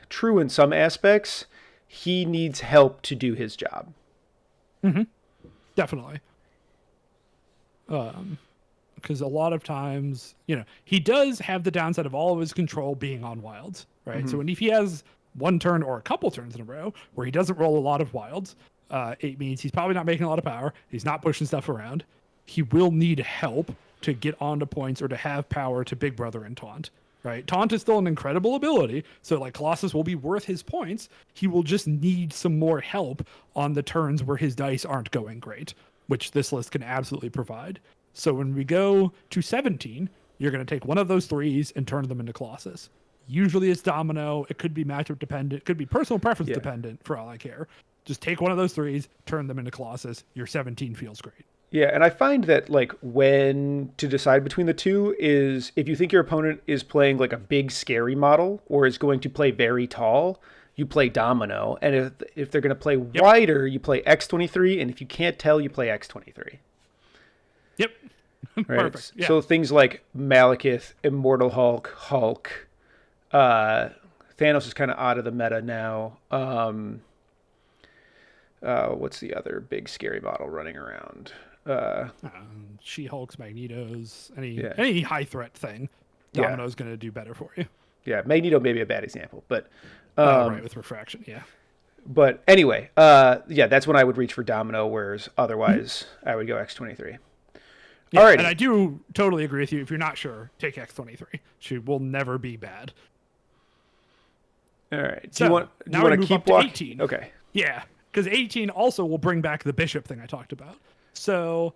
true in some aspects, he needs help to do his job. Definitely. Because a lot of times, he does have the downside of all of his control being on wilds, right? So if he has 1 turn or a couple turns in a row where he doesn't roll a lot of wilds, it means he's probably not making a lot of power. He's not pushing stuff around. He will need help to get onto points or to have power to Big Brother and taunt, right? Taunt is still an incredible ability, so like Colossus will be worth his points. He will just need some more help on the turns where his dice aren't going great, which this list can absolutely provide. So when we go to 17, you're going to take one of those 3s and turn them into Colossus. Usually it's Domino. It could be matchup dependent. It could be personal preference dependent for all I care. Just take one of those 3s, turn them into Colossus. Your 17 feels great. Yeah, and I find that like when to decide between the two is if you think your opponent is playing like a big scary model or is going to play very tall, you play Domino, and if they're going to play Yep. wider, you play X-23, and if you can't tell, you play X-23. Yep. Right. Perfect. Yeah. So things like Malekith, Immortal Hulk, Hulk, Thanos is kind of out of the meta now. What's the other big scary model running around? She-Hulk's, Magnetos, Yeah. any high threat thing, Yeah. Domino's going to do better for you. Yeah, Magneto may be a bad example, but Right, with refraction, yeah. but anyway, yeah, that's when I would reach for Domino, whereas otherwise I would go X-23. Yeah, Alrighty. and I do totally agree with you. If you're not sure, take X-23. She will never be bad. All right. Do So, you want now we to move keep up to walking? 18. Okay. Yeah, because 18 also will bring back the bishop thing I talked about. So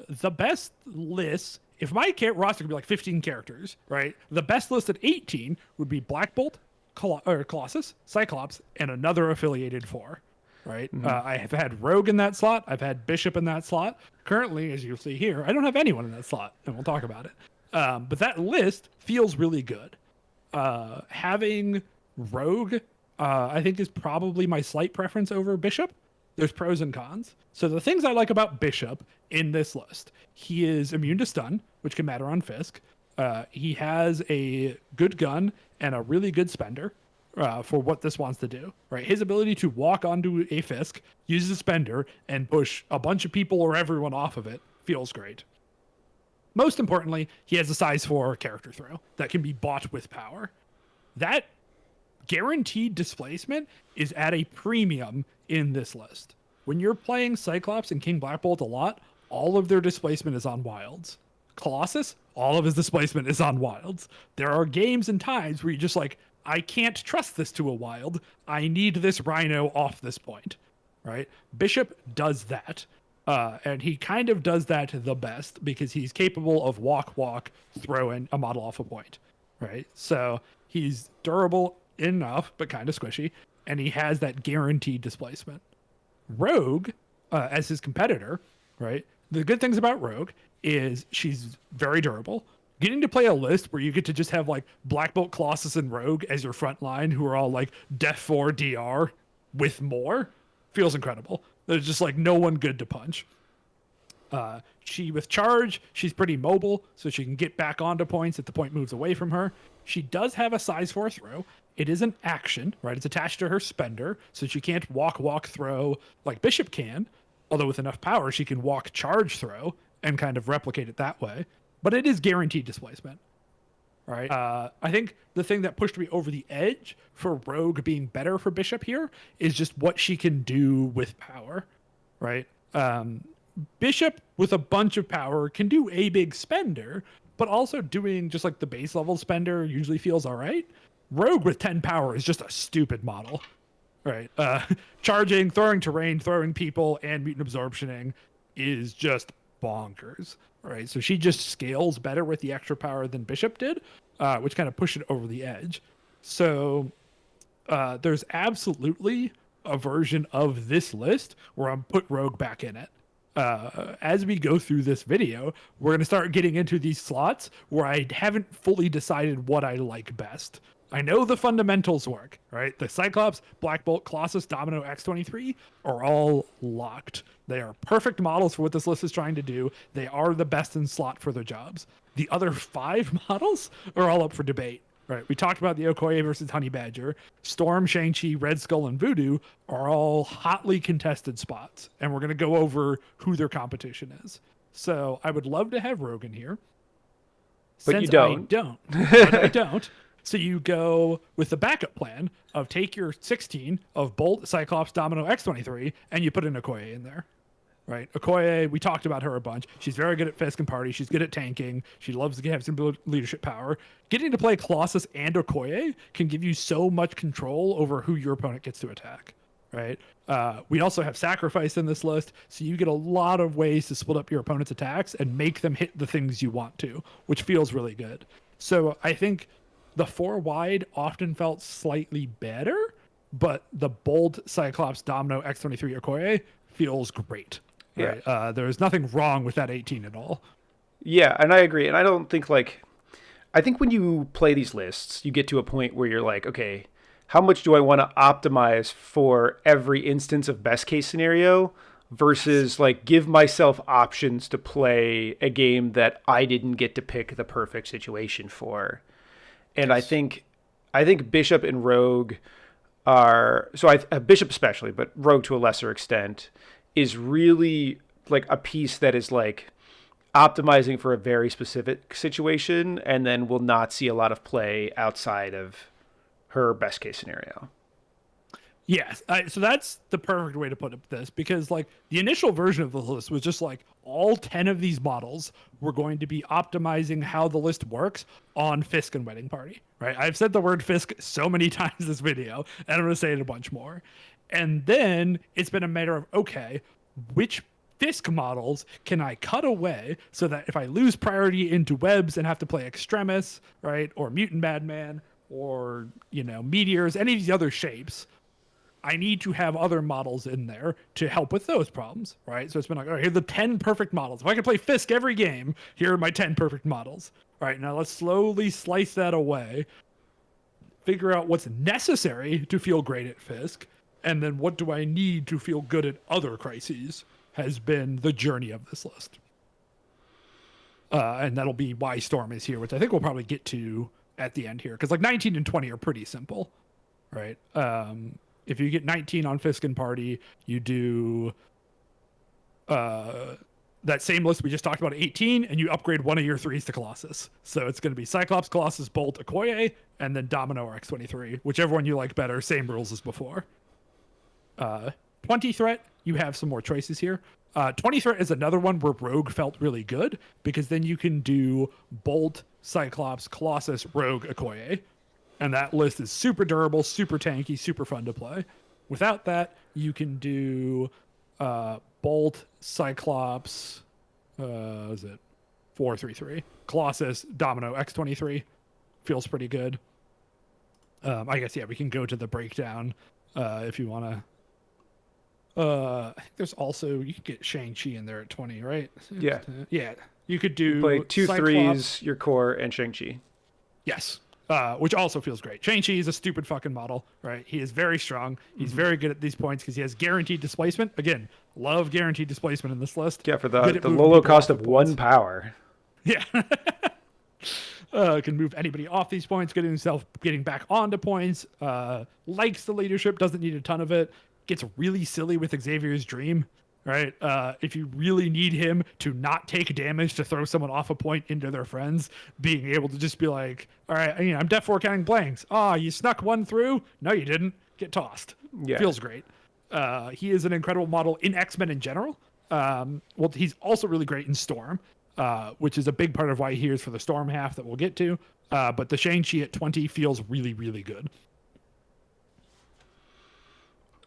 the best list, if my roster could be like 15 characters, right? The best list at 18 would be Black Bolt, Colossus, Cyclops, and another affiliated 4, right? I have had Rogue in that slot. I've had Bishop in that slot. Currently, as you'll see here, I don't have anyone in that slot, and we'll talk about it. But that list feels really good. Having Rogue, I think, is probably my slight preference over Bishop. There's pros and cons. So the things I like about Bishop in this list, he is immune to stun, which can matter on Fisk. He has a good gun and a really good spender for what this wants to do. Right, his ability to walk onto a Fisk, use a spender, and push a bunch of people or everyone off of it feels great. Most importantly, he has a size 4 character throw that can be bought with power. That guaranteed displacement is at a premium in this list. When you're playing Cyclops and King Black Bolt a lot, all of their displacement is on wilds. Colossus, all of his displacement is on wilds. There are games and times where you're just like, I can't trust this to a wild. I need this Rhino off this point, right? Bishop does that. And he kind of does that the best because he's capable of walk, throwing a model off a point, right? So he's durable enough, but kind of squishy, and he has that guaranteed displacement. Rogue, as his competitor, right? The good things about Rogue is she's very durable. Getting to play a list where you get to just have like Black Bolt, Colossus, and Rogue as your front line, who are all like Def 4 DR with more, feels incredible. There's just like no one good to punch. She with charge, she's pretty mobile, so she can get back onto points if the point moves away from her. She does have a size 4 throw. It is an action, right? It's attached to her spender, so she can't walk, throw like Bishop can. Although with enough power, she can walk, charge, throw, and kind of replicate it that way. But it is guaranteed displacement, right? I think the thing that pushed me over the edge for Rogue being better for Bishop here is just what she can do with power, right? Bishop with a bunch of power can do a big spender, but also doing just like the base level spender usually feels all right. Rogue with 10 power is just a stupid model, right? Charging, throwing terrain, throwing people, and mutant absorptioning is just bonkers, right? So she just scales better with the extra power than Bishop did, which kind of pushed it over the edge. So there's absolutely a version of this list where I'm put Rogue back in it. As we go through this video, we're going to start getting into these slots where I haven't fully decided what I like best. I know the fundamentals work, right? The Cyclops, Black Bolt, Colossus, Domino, X-23 are all locked. They are perfect models for what this list is trying to do. They are the best in slot for their jobs. The other 5 models are all up for debate, right? We talked about the Okoye versus Honey Badger. Storm, Shang-Chi, Red Skull, and Voodoo are all hotly contested spots, and we're going to go over who their competition is. So I would love to have Rogan here. But Since you don't. I don't. So you go with the backup plan of take your 16 of Bolt, Cyclops, Domino, X-23, and you put an Okoye in there, right? Okoye, we talked about her a bunch. She's very good at Fisk and Party. She's good at tanking. She loves to have some leadership power. Getting to play Colossus and Okoye can give you so much control over who your opponent gets to attack, right? We also have Sacrifice in this list, so you get a lot of ways to split up your opponent's attacks and make them hit the things you want to, which feels really good. So I think the 4 wide often felt slightly better, but the Bolt, Cyclops, Domino, X-23, Okoye feels great. Yeah. Right? There's nothing wrong with that 18 at all. Yeah, and I agree. And I don't think like I think when you play these lists, you get to a point where you're like, okay, how much do I want to optimize for every instance of best case scenario versus like give myself options to play a game that I didn't get to pick the perfect situation for. And I think Bishop and Rogue are Bishop especially, but Rogue to a lesser extent is really like a piece that is like optimizing for a very specific situation and then will not see a lot of play outside of her best case scenario. Yes. So that's the perfect way to put this because, like, the initial version of the list was just like all 10 of these models were going to be optimizing how the list works on Fisk and Wedding Party, right? I've said the word Fisk so many times this video, and I'm going to say it a bunch more. And then it's been a matter of, okay, which Fisk models can I cut away so that if I lose priority into webs and have to play Extremis, right, or Mutant Madman, or, Meteors, any of these other shapes, I need to have other models in there to help with those problems, right? So it's been like, all right, here are the 10 perfect models. If I can play Fisk every game, here are my 10 perfect models. All right, now let's slowly slice that away, figure out what's necessary to feel great at Fisk, and then what do I need to feel good at other crises has been the journey of this list. And that'll be why Storm is here, which I think we'll probably get to at the end here, because like 19 and 20 are pretty simple, right? If you get 19 on Fisk and Party, you do that same list we just talked about, 18, and you upgrade one of your threes to Colossus. So it's going to be Cyclops, Colossus, Bolt, Okoye, and then Domino or X-23. Whichever one you like better, same rules as before. 20 threat, you have some more choices here. 20 threat is another one where Rogue felt really good, because then you can do Bolt, Cyclops, Colossus, Rogue, Okoye. And that list is super durable, super tanky, super fun to play. Without that, you can do Bolt, Cyclops, is it 4-3-3? Colossus, Domino, X-23. Feels pretty good. I guess, yeah, we can go to the breakdown if you want to. I think there's also, you could get Shang-Chi in there at 20, right? Yeah. Yeah. You could do Play two Cyclops. threes, your core, and Shang-Chi. Yes. Which also feels great. Shang-Chi is a stupid fucking model, right? He is very strong. He's very good at these points because he has guaranteed displacement. Again, love guaranteed displacement in this list. Yeah, for the low, low cost of one power. Yeah. Can move anybody off these points, getting back onto points. Likes the leadership, doesn't need a ton of it. Gets really silly with Xavier's Dream. Right. If you really need him to not take damage to throw someone off a point into their friends, being able to just be like, all right, I'm def 4 counting blanks. You snuck one through? No, you didn't. Get tossed. Yeah. Feels great. He is an incredible model in X-Men in general. Well, he's also really great in Storm, which is a big part of why he is for the Storm half that we'll get to. But the Shang-Chi at 20 feels really, really good.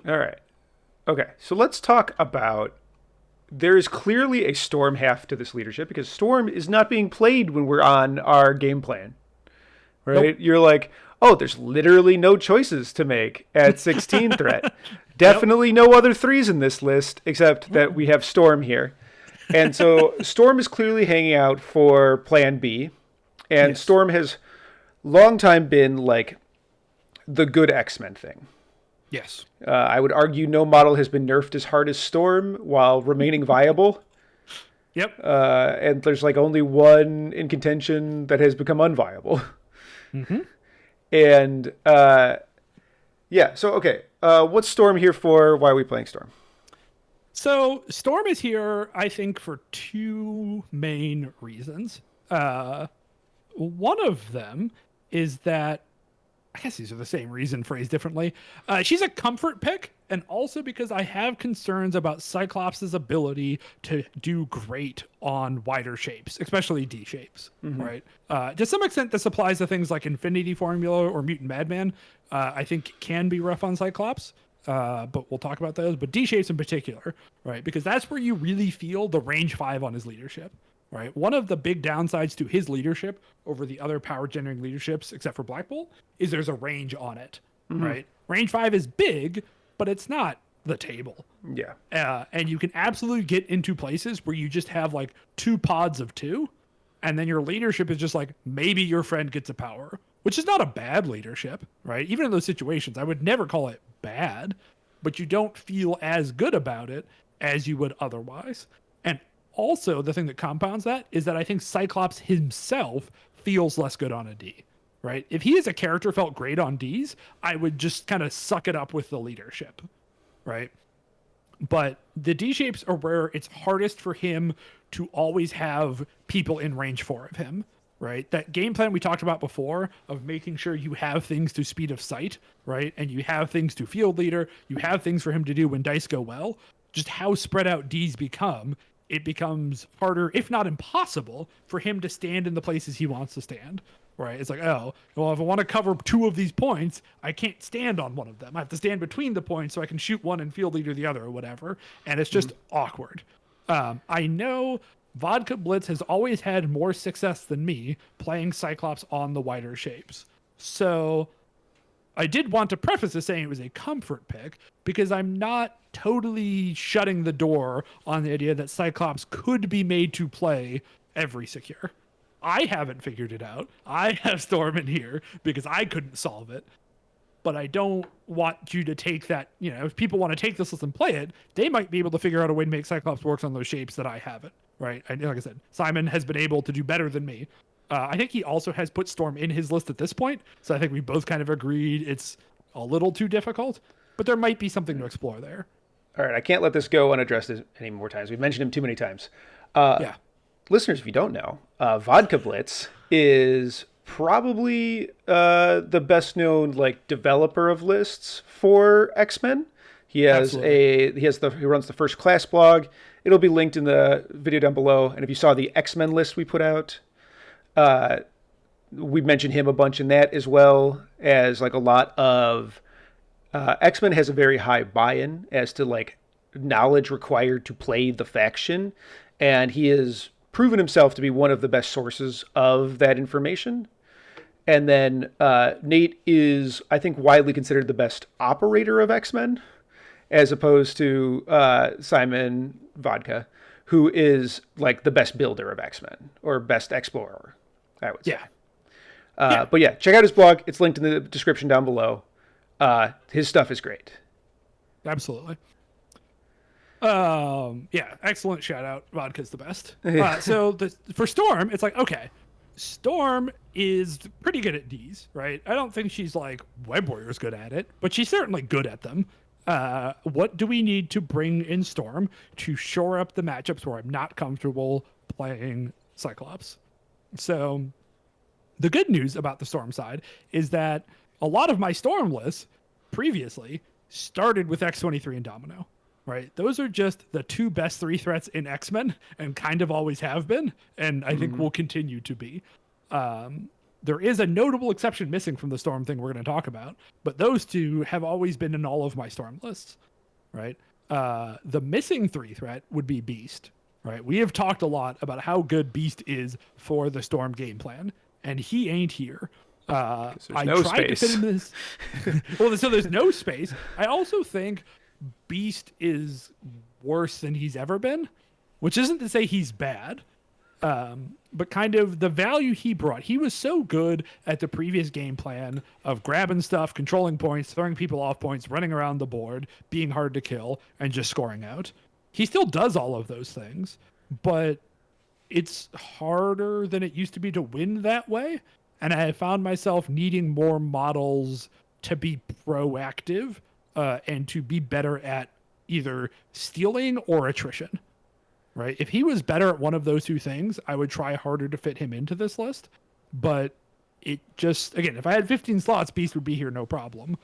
All right. Okay, so let's talk about, there is clearly a Storm half to this leadership because Storm is not being played when we're on our game plan, right? Nope. You're like, oh, there's literally no choices to make at 16 threat. Definitely no other threes in this list except that we have Storm here. And so Storm is clearly hanging out for plan B, and yes. Storm has long time been like the good X-Men thing. Yes. I would argue no model has been nerfed as hard as Storm while remaining viable. Yep. And there's like only one in contention that has become unviable. Mm-hmm. And yeah, so okay. What's Storm here for? Why are we playing Storm? So Storm is here, I think, for two main reasons. One of them is that, I guess these are the same reason phrased differently. She's a comfort pick, and also because I have concerns about Cyclops' ability to do great on wider shapes, especially D shapes, right? To some extent, this applies to things like Infinity Formula or Mutant Madman. I think can be rough on Cyclops, but we'll talk about those. But D shapes in particular, right? Because that's where you really feel the range 5 on his leadership. Right. One of the big downsides to his leadership over the other power generating leaderships, except for Black Bolt, is there's a range on it. Right. Range 5 is big, but it's not the table. Yeah. And you can absolutely get into places where you just have like 2 pods of 2, and then your leadership is just like, maybe your friend gets a power, which is not a bad leadership, right? Even in those situations, I would never call it bad, but you don't feel as good about it as you would otherwise. And also, the thing that compounds that is that I think Cyclops himself feels less good on a D, right? If he as a character felt great on Ds, I would just kind of suck it up with the leadership, right? But the D shapes are where it's hardest for him to always have people in range 4 of him, right? That game plan we talked about before of making sure you have things to speed of sight, right? And you have things to field leader, you have things for him to do when dice go well. Just how spread out Ds become, it becomes harder, if not impossible, for him to stand in the places he wants to stand. Right. It's like, oh, well, if I want to cover 2 of these points, I can't stand on one of them. I have to stand between the points so I can shoot one and field leader the other or whatever. And it's just awkward. I know Vodka Blitz has always had more success than me playing Cyclops on the wider shapes. So I did want to preface this saying it was a comfort pick because I'm not totally shutting the door on the idea that Cyclops could be made to play every secure. I haven't figured it out. I have Storm in here because I couldn't solve it. But I don't want you to take that, if people want to take this list and play it, they might be able to figure out a way to make Cyclops work on those shapes that I haven't, right? And like I said, Simon has been able to do better than me. I think he also has put Storm in his list at this point. So I think we both kind of agreed it's a little too difficult, but there might be something to explore there. All right. I can't let this go unaddressed any more times. We've mentioned him too many times. Yeah. Listeners, if you don't know, Vodka Blitz is probably the best known developer of lists for X-Men. He runs the First Class blog. It'll be linked in the video down below. And if you saw the X-Men list we put out, we mentioned him a bunch in that, as well as a lot of X-Men has a very high buy-in as to knowledge required to play the faction, and he has proven himself to be one of the best sources of that information. And then Nate is, I think, widely considered the best operator of X-Men, as opposed to Simon Vodka, who is the best builder of X-Men, or best explorer, I would say. Yeah. But yeah, check out his blog. It's linked in the description down below. His stuff is great. Absolutely. Yeah, excellent shout out. Vodka's the best. So for Storm, it's okay, Storm is pretty good at Ds, right? I don't think she's Web Warrior's good at it, but she's certainly good at them. What do we need to bring in Storm to shore up the matchups where I'm not comfortable playing Cyclops? So the good news about the Storm side is that a lot of my Storm lists previously started with X-23 and Domino. Right. Those are just the 2 best 3 threats in X-Men and kind of always have been. And I think will continue to be. There is a notable exception missing from the Storm thing we're going to talk about. But those 2 have always been in all of my Storm lists. Right. The missing 3 threat would be Beast. Right. We have talked a lot about how good Beast is for the Storm game plan. And he ain't here. I tried to fit him in this. Well, so there's no space. I also think Beast is worse than he's ever been, which isn't to say he's bad, but kind of the value he brought. He was so good at the previous game plan of grabbing stuff, controlling points, throwing people off points, running around the board, being hard to kill, and just scoring out. He still does all of those things, but it's harder than it used to be to win that way. And I have found myself needing more models to be proactive and to be better at either stealing or attrition, right? If he was better at one of those 2 things, I would try harder to fit him into this list. But it just, again, if I had 15 slots, Beast would be here, no problem.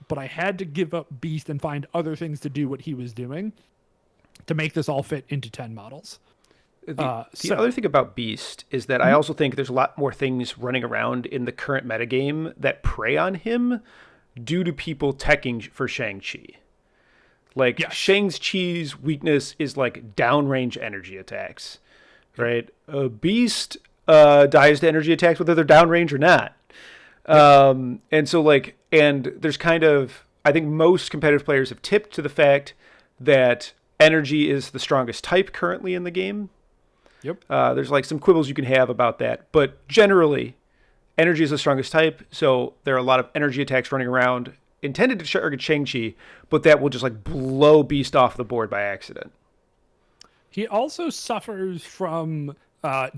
But I had to give up Beast and find other things to do what he was doing to make this all fit into 10 models. The other thing about Beast is that I also think there's a lot more things running around in the current metagame that prey on him due to people teching for Shang-Chi. Shang-Chi's weakness is downrange energy attacks, right? Beast dies to energy attacks whether they're downrange or not. And so and there's kind of, I think most competitive players have tipped to the fact that energy is the strongest type currently in the game. Yep. There's like some quibbles you can have about that, but generally, energy is the strongest type. So there are a lot of energy attacks running around intended to target Shang-Chi, but that will just like blow Beast off the board by accident. He also suffers from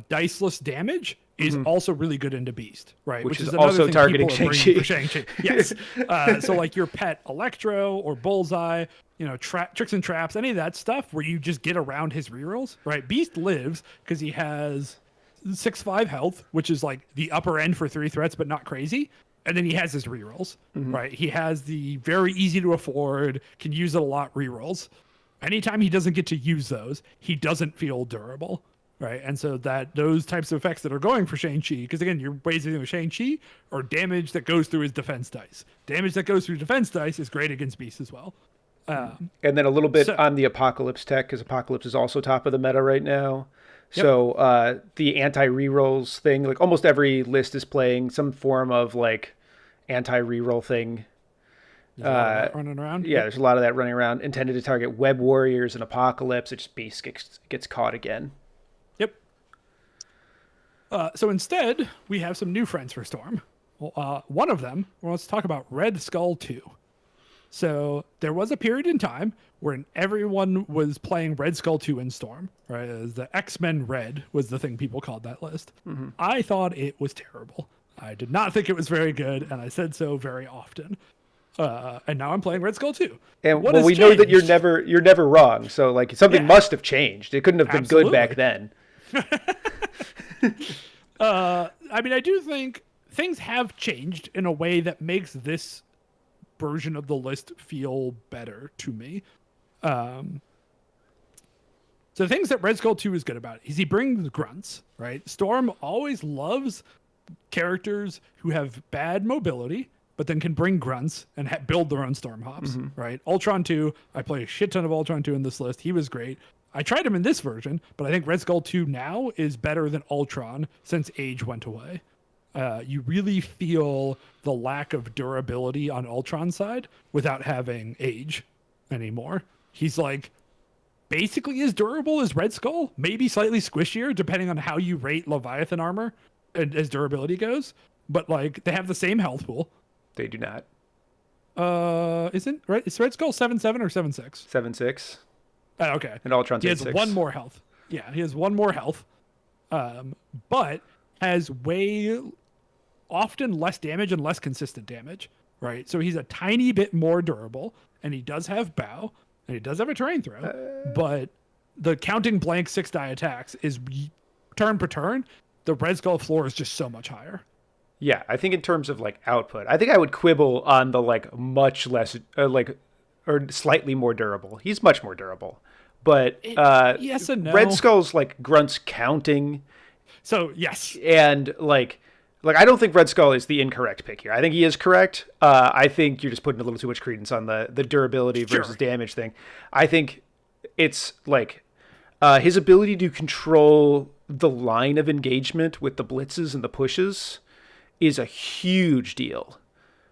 diceless damage. Is also really good into Beast, right? Which is another also thing targeting people are Shang-Chi. bringing for Shang-Chi. Yes. So like your pet Electro or Bullseye, tricks and traps, any of that stuff where you just get around his rerolls, right? Beast lives because he has 6-5 health, which is like the upper end for 3 threats, but not crazy. And then he has his rerolls, right? He has the very easy to afford, can use it a lot rerolls. Anytime he doesn't get to use those, he doesn't feel durable. Right, and so that those types of effects that are going for Shang-Chi, because again, your ways of doing Shang-Chi are damage that goes through his defense dice. Damage that goes through defense dice is great against Beast as well. And then a little bit on the Apocalypse tech, because Apocalypse is also top of the meta right now. Yep. So the anti-rerolls thing, like almost every list is playing some form of like anti-reroll thing. Running around. Yeah, there's a lot of that running around, intended to target Web Warriors and Apocalypse. It just Beast gets caught again. Yep. So instead, we have some new friends for Storm. Well, one of them, well, let's talk about Red Skull 2. So there was a period in time when everyone was playing Red Skull 2 in Storm, right? The X-Men Red was the thing people called that list. I thought it was terrible. I did not think it was very good, and I said so very often. And now I'm playing Red Skull 2. And well, we know that you're never wrong. So like something must have changed. It couldn't have been good back then. I mean, I do think things have changed in a way that makes this version of the list feel better to me. So the things that Red Skull 2 is good about is he brings grunts, right? Storm always loves characters who have bad mobility, but then can bring grunts and build their own Storm Hops, right? Ultron 2, I play a shit ton of Ultron 2 in this list. He was great. I tried him in this version, but I think Red Skull 2 now is better than Ultron since Age went away. You really feel the lack of durability on Ultron's side without having Age anymore. He's like basically as durable as Red Skull, maybe slightly squishier depending on how you rate Leviathan armor and as durability goes. But like they have the same health pool. They do not. Isn't right? Is Red Skull 7-7 or 7-6? 7-6. Okay. And Ultron's 8-6. He has one more health. Yeah, he has one more health. But has way often less damage and less consistent damage, right? So he's a tiny bit more durable, and he does have bow, and he does have a terrain throw, but the counting blank 6-die attacks is turn per turn. The Red Skull floor is just so much higher. Yeah, I think in terms of like output, I think I would quibble on the like much less or slightly more durable. He's much more durable. But yes and no. Red Skull's like grunts counting. So yes. And like I don't think Red Skull is the incorrect pick here. I think he is correct. I think you're just putting a little too much credence on the durability versus damage thing. I think it's like his ability to control the line of engagement with the blitzes and the pushes is a huge deal.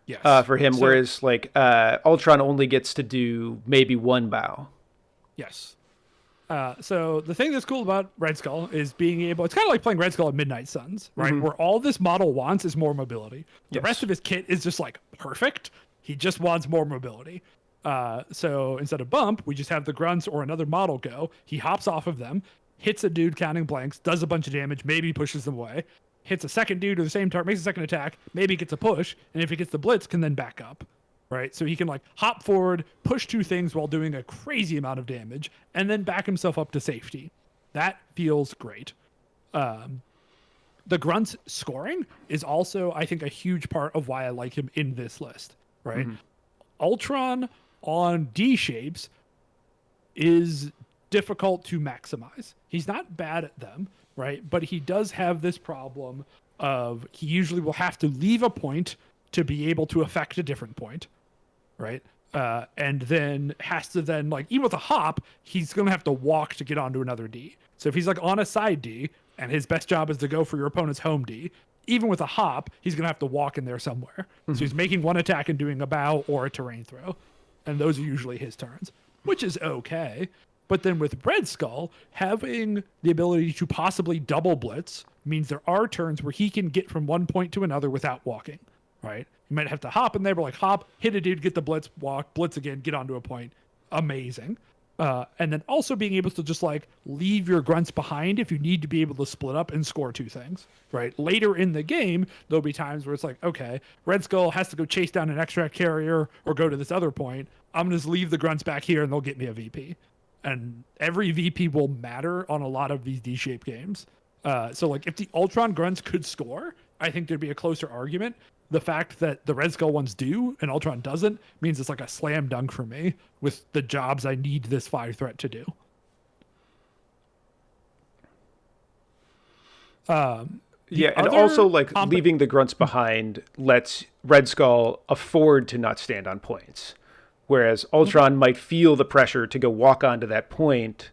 Yes. For him, whereas like Ultron only gets to do maybe one bow. Yes. So the thing that's cool about Red Skull is being able, it's kind of like playing Red Skull at Midnight Suns, right? Where all this model wants is more mobility. The rest of his kit is just like perfect. He just wants more mobility. So instead of bump, we just have the grunts or another model go. He hops off of them, hits a dude counting blanks, does a bunch of damage, maybe pushes them away, hits a second dude or the same target, makes a second attack, maybe gets a push, and if he gets the blitz, can then back up. Right, so he can like hop forward, push 2 things while doing a crazy amount of damage, and then back himself up to safety. That feels great. The grunt scoring is also, I think, a huge part of why I like him in this list. Right, Ultron on D shapes is difficult to maximize. He's not bad at them, right? But he does have this problem of he usually will have to leave a point to be able to affect a different point. Right. And then has to then like, even with a hop, he's going to have to walk to get onto another D. So if he's like on a side D and his best job is to go for your opponent's home D, even with a hop, he's going to have to walk in there somewhere. So he's making one attack and doing a bow or a terrain throw. And those are usually his turns, which is okay. But then with Red Skull, having the ability to possibly double blitz means there are turns where he can get from one point to another without walking, right? You might have to hop in there, but like hop, hit a dude, get the blitz, walk, blitz again, get onto a point. Amazing. And then also being able to just like leave your grunts behind if you need to be able to split up and score two things, right? Later in the game, there'll be times where it's like, okay, Red Skull has to go chase down an extract carrier or go to this other point. I'm going to just leave the grunts back here and they'll get me a VP. And every VP will matter on a lot of these D-shaped games. So like if the Ultron grunts could score, I think there'd be a closer argument. The fact that the Red Skull ones do and Ultron doesn't means it's like a slam dunk for me with the jobs I need this 5 threat to do. Yeah, and also like leaving the grunts behind lets Red Skull afford to not stand on points. Whereas Ultron might feel the pressure to go walk onto that point.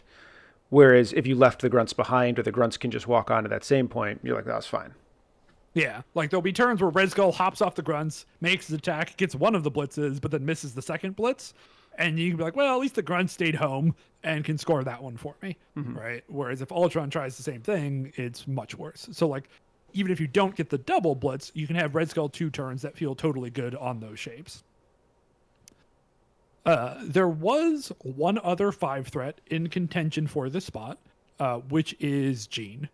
Whereas if you left the grunts behind or the grunts can just walk onto that same point, you're like, that's fine. Yeah, like there'll be turns where Red Skull hops off the grunts, makes his attack, gets one of the blitzes, but then misses the second blitz. And you can be like, well, at least the grunts stayed home and can score that one for me, right? Whereas if Ultron tries the same thing, it's much worse. So like, even if you don't get the double blitz, you can have Red Skull 2 turns that feel totally good on those shapes. There was one other 5 threat in contention for this spot, which is Jean.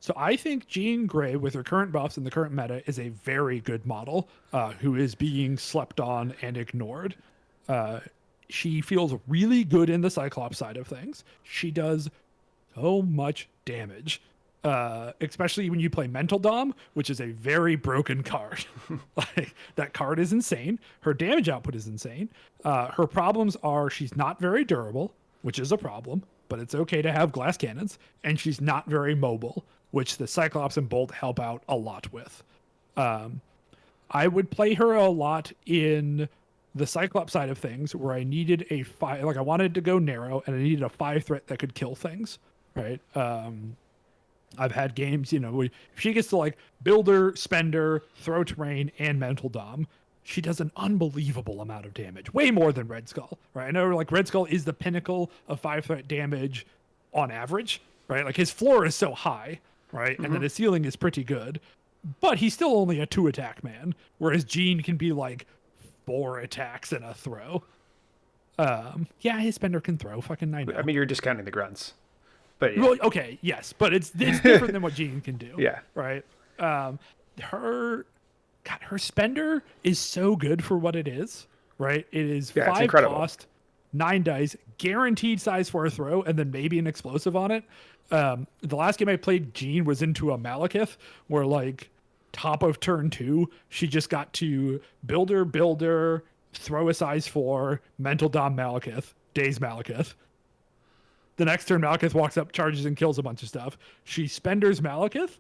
So I think Jean Grey, with her current buffs and the current meta, is a very good model who is being slept on and ignored. She feels really good in the Cyclops side of things. She does so much damage, especially when you play Mental Dom, which is a very broken card. Like that card is insane. Her damage output is insane. Her problems are she's not very durable, which is a problem, but it's okay to have glass cannons, and she's not very mobile, which the Cyclops and Bolt help out a lot with. I would play her a lot in the Cyclops side of things where I needed a 5, like I wanted to go narrow and I needed a 5 threat that could kill things, right? I've had games, if she gets to like builder, spender, throw terrain, and mental dom, she does an unbelievable amount of damage, way more than Red Skull, right? I know like Red Skull is the pinnacle of 5 threat damage on average, right? Like his floor is so high, right? And then his ceiling is pretty good, but he's still only a 2 attack man, whereas Jean can be like 4 attacks and a throw. Yeah, his spender can throw. Fucking I know. I mean, you're discounting the grunts, but yeah. Well, okay, yes, but it's different than what Jean can do. Yeah. Right. Her spender is so good for what it is. Right. It is 5 cost, 9 dice, guaranteed size for a throw, and then maybe an explosive on it. The last game I played, Jean was into a Malekith, where like top of turn 2, she just got to builder, throw a size 4, mental dom Malekith, daze Malekith. The next turn, Malekith walks up, charges, and kills a bunch of stuff. She spenders Malekith,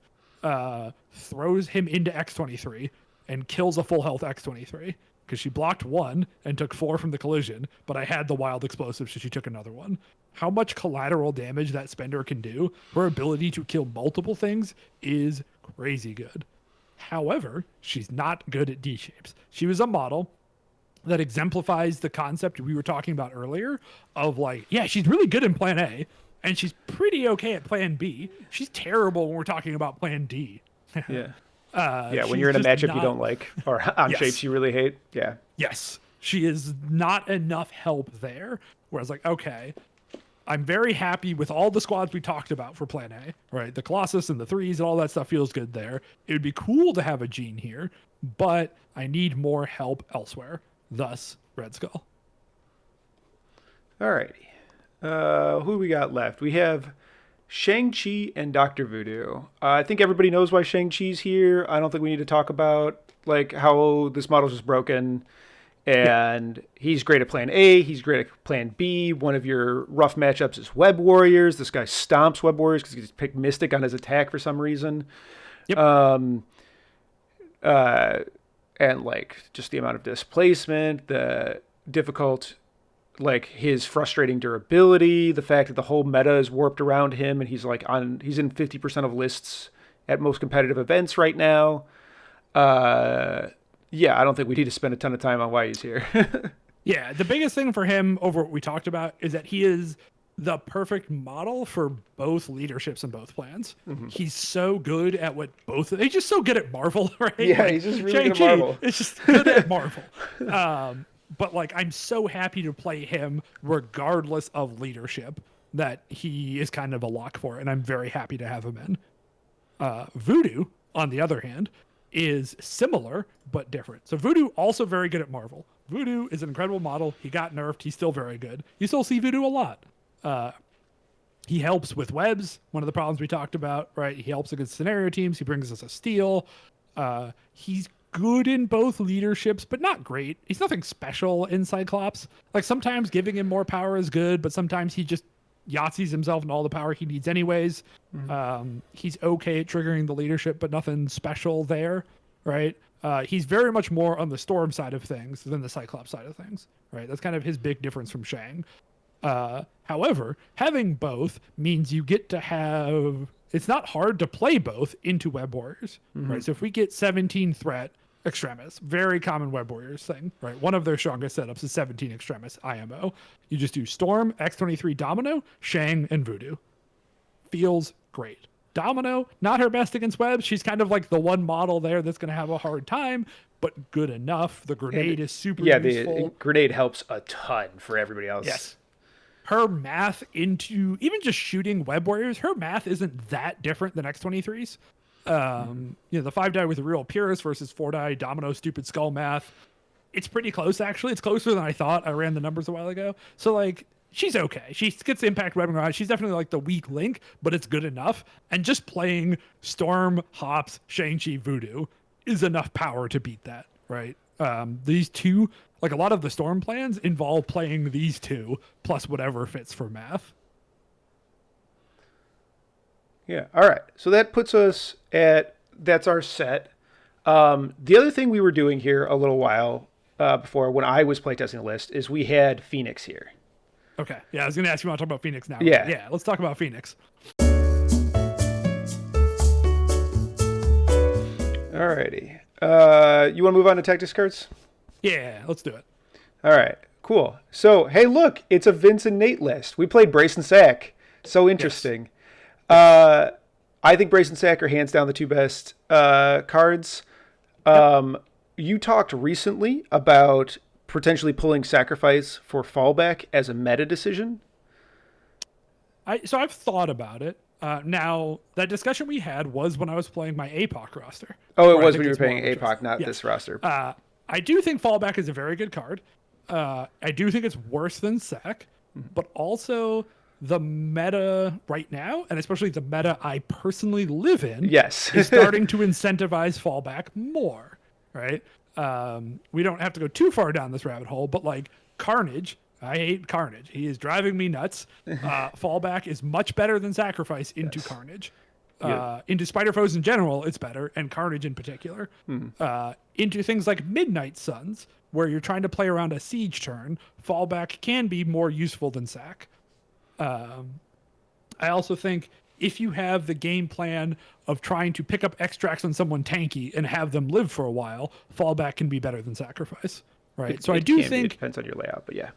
throws him into X23, and kills a full health X23. Because she blocked 1 and took 4 from the collision, but I had the wild explosive, so she took another 1. How much collateral damage that spender can do, her ability to kill multiple things is crazy good. However, she's not good at D-shapes. She was a model that exemplifies the concept we were talking about earlier of like, yeah, she's really good in plan A, and she's pretty okay at plan B. She's terrible when we're talking about plan D. Yeah. When you're in a matchup you don't like, or on Yes. shapes you really hate. Yeah. Yes. She is not enough help there. Whereas like, okay, I'm very happy with all the squads we talked about for plan A, right? The Colossus and the 3s and all that stuff feels good there. It would be cool to have a Jean here, but I need more help elsewhere. Thus, Red Skull. Alrighty. Who we got left? We have Shang-Chi and Dr. Voodoo. I think everybody knows why Shang-Chi's here. I don't think we need to talk about like how this model's just broken. And he's great at plan A. He's great at plan B. One of your rough matchups is Web Warriors. This guy stomps Web Warriors because he's picked Mystic on his attack for some reason. Yep. And like just the amount of displacement, the difficult, like his frustrating durability, the fact that the whole meta is warped around him and he's in 50% of lists at most competitive events right now. Yeah, I don't think we need to spend a ton of time on why he's here. Yeah, the biggest thing for him over what we talked about is that he is the perfect model for both leaderships and both plans. He's so good at what both. He's just so good at Marvel, right? Yeah, like, he's just really good at Marvel. It's just good at Marvel. But like, I'm so happy to play him regardless of leadership. That he is kind of a lock for, and I'm very happy to have him in. Voodoo, on the other hand, is similar but different. So Voodoo also very good at Marvel. Voodoo is an incredible model. He got nerfed. He's still very good. You still see Voodoo a lot. He helps with webs, one of the problems we talked about, right? He helps against scenario teams. He brings us a steal. He's good in both leaderships, but not great. He's nothing special in Cyclops. Like, sometimes giving him more power is good, but sometimes he just Yahtzees himself and all the power he needs anyways. He's okay at triggering the leadership, but nothing special there, right? He's very much more on the Storm side of things than the Cyclops side of things, right? That's kind of his big difference from Shang. However, having both means you get to have... It's not hard to play both into Web Warriors, right? So if we get 17 threat Extremis, very common Web Warriors thing, right? One of their strongest setups is 17 Extremis IMO. You just do Storm, X-23 Domino, Shang, and Voodoo. Feels great. Domino, not her best against webs. She's kind of like the one model there that's going to have a hard time, but good enough. The grenade is super useful. The grenade helps a ton for everybody else. Yes. Her math into even just shooting Web Warriors, her math isn't that different than X-23's. The 5-die with the real purist versus 4-die domino stupid skull math. It's pretty close, actually. It's closer than I thought. I ran the numbers a while ago. So, like, she's okay. She gets impact webbing around. She's definitely like the weak link, but it's good enough. And just playing Storm, Hops, Shang-Chi, Voodoo is enough power to beat that, right? These two, like, a lot of the Storm plans involve playing these two plus whatever fits for math. Yeah. All right. So that puts us at, that's our set. The other thing we were doing here a little while before, when I was playtesting the list, is we had Phoenix here. Okay. Yeah, I was going to ask you want to talk about Phoenix now. Yeah. Yeah, let's talk about Phoenix. All righty. You want to move on to tactics cards? Yeah, let's do it. All right. Cool. So, hey, look, it's a Vince and Nate list. We played Brace and Sack. So interesting. Yes. I think Brace and Sack are hands down the two best cards. You talked recently about potentially pulling Sacrifice for fallback as a meta decision. So I've thought about it. Now, that discussion we had was when I was playing my APOC roster. Oh, it was when you were playing APOC, not this roster. I do think fallback is a very good card. I do think it's worse than Sack, but also... the meta right now, and especially the meta I personally live in, yes, is starting to incentivize fallback more, right? We don't have to go too far down this rabbit hole, but like Carnage, I hate Carnage. He is driving me nuts. Fallback is much better than Sacrifice into Carnage. Into Spider Foes in general, it's better, and Carnage in particular. Into things like Midnight Suns, where you're trying to play around a siege turn, fallback can be more useful than Sack. I also think if you have the game plan of trying to pick up extracts on someone tanky and have them live for a while, fallback can be better than Sacrifice, right? So I do think it depends on your layout, but yeah.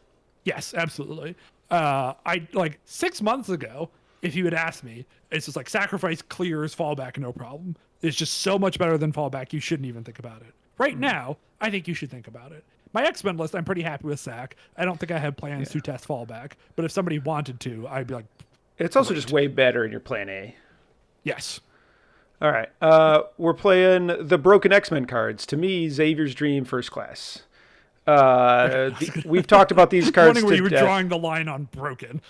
Yes, absolutely. I like 6 months ago, if you had asked me, it's just like Sacrifice clears fallback, no problem. It's just so much better than fallback, you shouldn't even think about it. Right now, I think you should think about it. My X-Men list, I'm pretty happy with Sack. I don't think I have plans to test fallback, but if somebody wanted to, I'd be like, it's also just way better in your plan A. Yes. All right. We're playing the Broken X-Men cards. To me, Xavier's Dream First Class. We've talked about these cards. Wondering where you were drawing the line on Broken.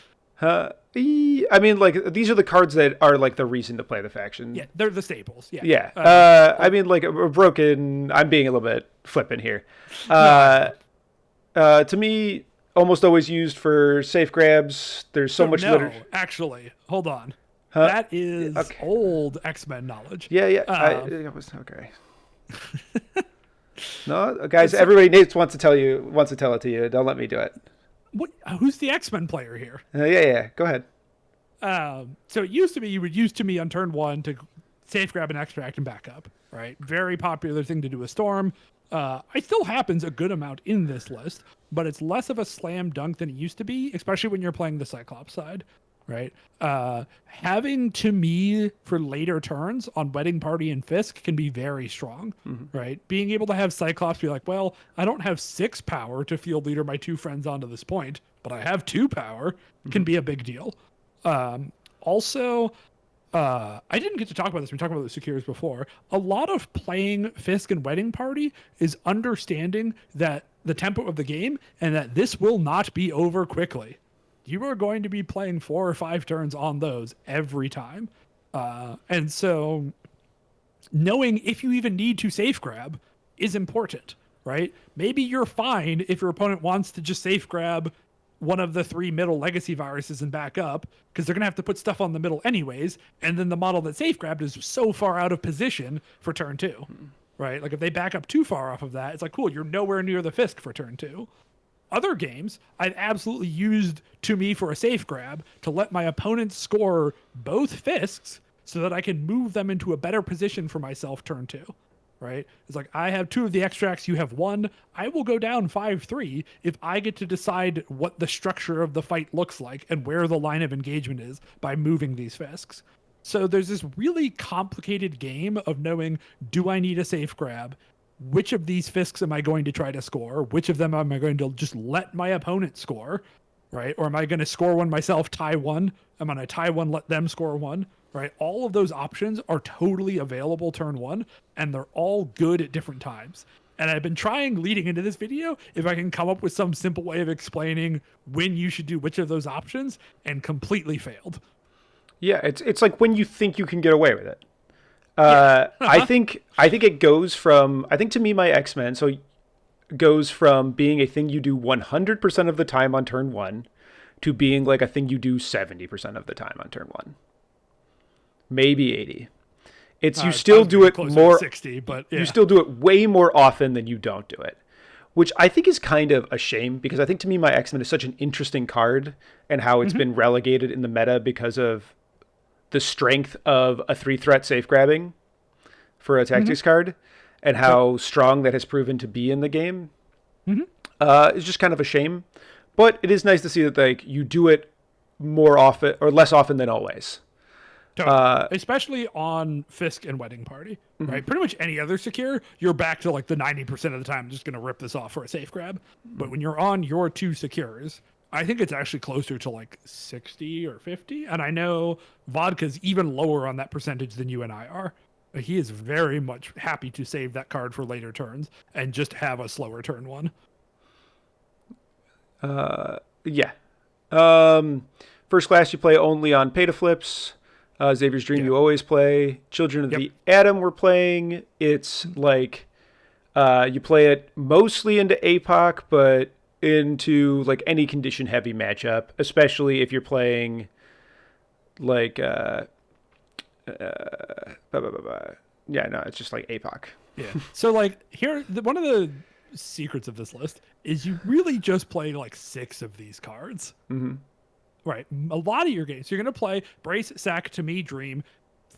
I mean, like, these are the cards that are like the reason to play the faction. Yeah, they're the staples. Yeah. Yeah. I mean, like, Broken. I'm being a little bit flippant here. To me, almost always used for safe grabs. There's so much literature. Actually, hold on. That is old X-Men knowledge. Yeah. It was okay. No, guys, everybody Nate wants to tell it to you. Don't let me do it. What? Who's the X-Men player here? Yeah. Go ahead. So it used to be you would use to me on turn 1 to safe grab and extract and back up, right? Very popular thing to do with Storm. It still happens a good amount in this list, but it's less of a slam dunk than it used to be, especially when you're playing the Cyclops side, right? Having to me for later turns on Wedding Party and Fisk can be very strong, right? Being able to have Cyclops be like, well, I don't have 6 power to field leader my 2 friends onto this point, but I have 2 power can be a big deal. Also, I didn't get to talk about this. We talked about the secures before. A lot of playing Fisk and Wedding Party is understanding that the tempo of the game and that this will not be over quickly. You are going to be playing 4 or 5 turns on those every time. And so knowing if you even need to safe grab is important, right? Maybe you're fine if your opponent wants to just safe grab one of the 3 middle legacy viruses and back up, because they're going to have to put stuff on the middle anyways. And then the model that safe grabbed is so far out of position for turn 2, right? Like if they back up too far off of that, it's like, cool, you're nowhere near the Fisk for turn 2. Other games, I've absolutely used to me for a safe grab to let my opponent score both Fisks so that I can move them into a better position for myself turn 2. Right? It's like, I have 2 of the extracts, you have 1. I will go down 5-3 if I get to decide what the structure of the fight looks like and where the line of engagement is by moving these Fisks. So there's this really complicated game of knowing, do I need a safe grab? Which of these Fisks am I going to try to score? Which of them am I going to just let my opponent score? Right? Or am I going to score one myself, tie one? I'm going to tie one, let them score one? Right? All of those options are totally available turn 1, and they're all good at different times. And I've been trying leading into this video if I can come up with some simple way of explaining when you should do which of those options, and completely failed. Yeah, it's like when you think you can get away with it. I think it goes from, I think to me, my X-Men goes from being a thing you do 100% of the time on turn 1 to being like a thing you do 70% of the time on turn 1. Maybe 80. It's you still do it more 60, but yeah. You still do it way more often than you don't do it, which I think is kind of a shame, because I think to me my X-Men is such an interesting card and how it's been relegated in the meta because of the strength of a 3-threat safe grabbing for a tactics card and how strong that has proven to be in the game. It's just kind of a shame, but it is nice to see that like you do it more often or less often than always. Totally. Especially on Fisk and Wedding Party, right? Pretty much any other secure, you're back to like the 90% of the time just going to rip this off for a safe grab. But when you're on your 2 secures, I think it's actually closer to like 60 or 50. And I know Vodka's even lower on that percentage than you and I are. He is very much happy to save that card for later turns and just have a slower turn 1. Yeah. First class you play only on pay to flips. Xavier's Dream you always play. Children of the Atom we're playing. It's like you play it mostly into APOC, but into like any condition heavy matchup, especially if you're playing like it's just like APOC. Yeah. So like here, one of the secrets of this list is you really just play like 6 of these cards. Right. A lot of your games, you're going to play Brace, Sack, To Me, Dream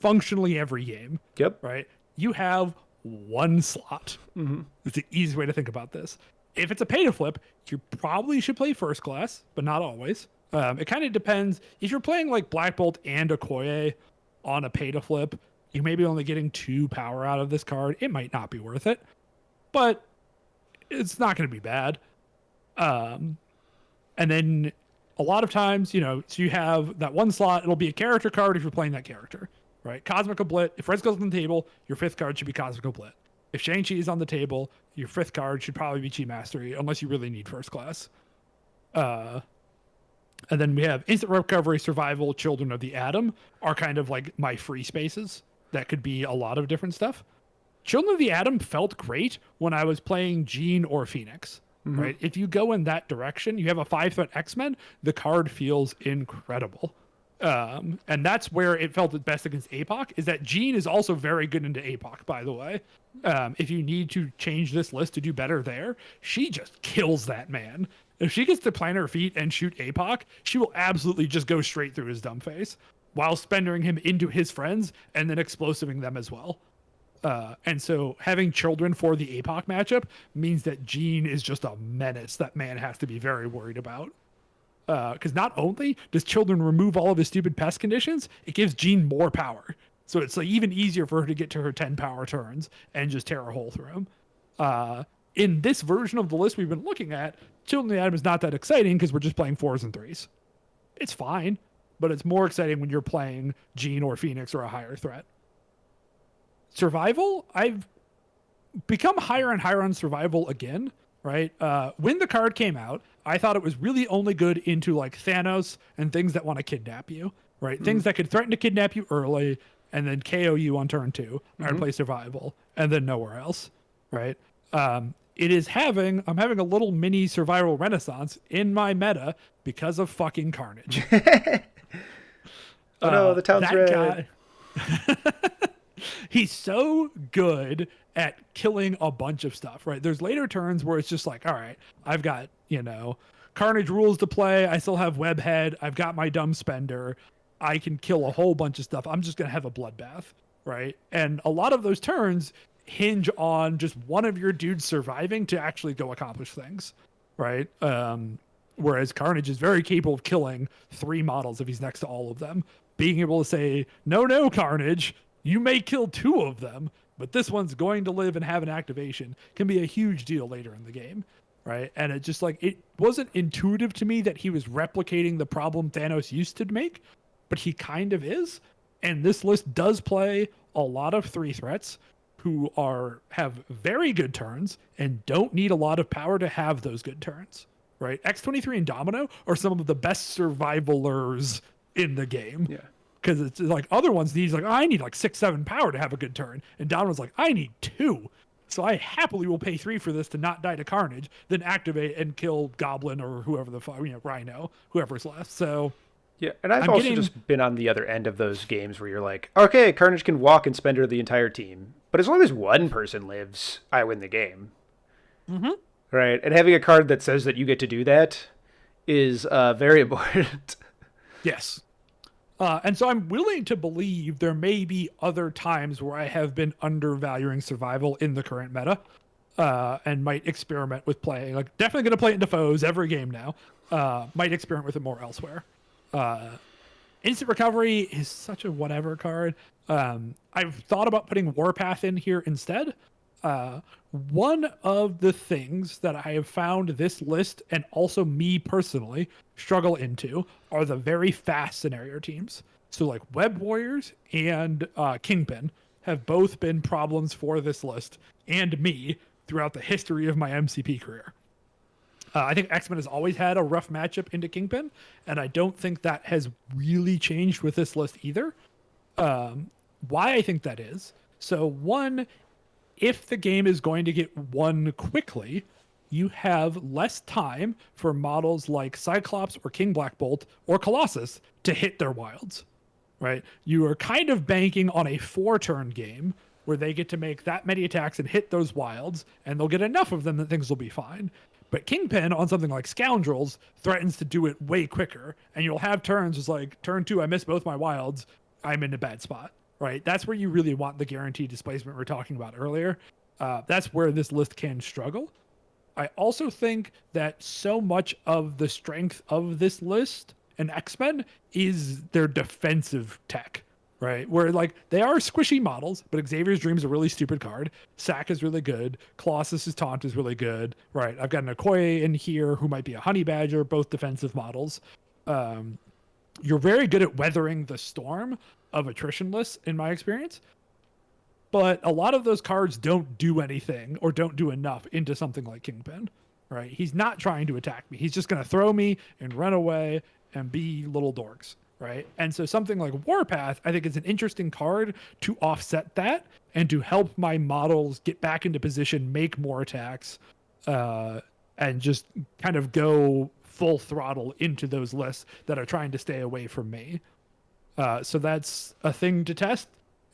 functionally every game. Yep. Right. You have 1 slot. It's the easy way to think about this. If it's a pay to flip, you probably should play first class, but not always. It kind of depends. If you're playing like Black Bolt and Okoye on a pay to flip, you may be only getting 2 power out of this card. It might not be worth it, but it's not going to be bad. And then a lot of times, so you have that 1 slot, it'll be a character card if you're playing that character, right? Cosmic Oblit, if Red Skull's on the table, your 5th card should be Cosmic Oblit. If Shang-Chi is on the table, your 5th card should probably be Chi Mastery, unless you really need first class. And then we have Instant Recovery, Survival, Children of the Atom are kind of like my free spaces. That could be a lot of different stuff. Children of the Atom felt great when I was playing Jean or Phoenix. Right? If you go in that direction, you have a 5-threat X-Men, the card feels incredible. And that's where it felt at best against APOC, is that Jean is also very good into APOC, by the way. If you need to change this list to do better there, she just kills that man. If she gets to plant her feet and shoot APOC, she will absolutely just go straight through his dumb face. while spendering him into his friends and then explosiving them as well. And so having children for the APOC matchup means that Gene is just a menace that man has to be very worried about. Because not only does children remove all of his stupid pest conditions, it gives Gene more power. So it's like even easier for her to get to her 10 power turns and just tear a hole through him. In this version of the list we've been looking at, Children of the Atom is not that exciting because we're just playing 4s and 3s. It's fine, but it's more exciting when you're playing Gene or Phoenix or a higher threat. Survival, I've become higher and higher on survival again, right? When the card came out, I thought it was really only good into like Thanos and things that want to kidnap you, right? Things that could threaten to kidnap you early and then KO you on turn 2. I'd play survival and then nowhere else, right? I'm having a little mini survival renaissance in my meta because of fucking Carnage. Oh no, the town's red. He's so good at killing a bunch of stuff, right? There's later turns where it's just like, all right, I've got, Carnage rules to play. I still have Webhead. I've got my dumb spender. I can kill a whole bunch of stuff. I'm just going to have a bloodbath, right? And a lot of those turns hinge on just one of your dudes surviving to actually go accomplish things, right? Whereas Carnage is very capable of killing 3 models if he's next to all of them. Being able to say, no, Carnage, you may kill 2 of them, but this one's going to live and have an activation can be a huge deal later in the game, right? And it just like, it wasn't intuitive to me that he was replicating the problem Thanos used to make, but he kind of is. And this list does play a lot of 3 threats who have very good turns and don't need a lot of power to have those good turns, right? X-23 and Domino are some of the best survivalers in the game. Yeah. Because it's like other ones need like, I need like 6-7 power to have a good turn. And Domino's like, I need 2. So I happily will pay 3 for this to not die to Carnage, then activate and kill Goblin or whoever the fuck, Rhino, whoever's left. So yeah, and I've also just been on the other end of those games where you're like, okay, Carnage can walk and spender the entire team, but as long as one person lives, I win the game. Mm-hmm. Right, and having a card that says that you get to do that is very important. Yes. And so I'm willing to believe there may be other times where I have been undervaluing survival in the current meta, and might experiment with playing. Like, definitely going to play it into foes every game now. Might experiment with it more elsewhere. Instant Recovery is such a whatever card. I've thought about putting Warpath in here instead. One of the things that I have found this list, and also me personally, struggle into are the very fast scenario teams. So like Web Warriors and Kingpin have both been problems for this list and me throughout the history of my MCP career. I think X-Men has always had a rough matchup into Kingpin, and I don't think that has really changed with this list either. Why I think that is, so one, if the game is going to get won quickly, you have less time for models like Cyclops or King Black Bolt or Colossus to hit their wilds, right? You are kind of banking on a 4-turn game where they get to make that many attacks and hit those wilds, and they'll get enough of them that things will be fine. But Kingpin on something like Scoundrels threatens to do it way quicker, and you'll have turns just like, turn 2, I missed both my wilds, I'm in a bad spot, right? That's where you really want the guaranteed displacement we were talking about earlier. That's where this list can struggle. I also think that so much of the strength of this list and X-Men is their defensive tech, right? Where like they are squishy models, but Xavier's Dream is a really stupid card. Sack is really good. Colossus's Taunt is really good, right? I've got an Okoye in here who might be a Honey Badger, both defensive models. You're very good at weathering the storm of attrition lists, in my experience. But a lot of those cards don't do anything or don't do enough into something like Kingpin, right? He's not trying to attack me. He's just going to throw me and run away and be little dorks, right? And so something like Warpath, I think is an interesting card to offset that and to help my models get back into position, make more attacks, and just kind of go full throttle into those lists that are trying to stay away from me. So that's a thing to test.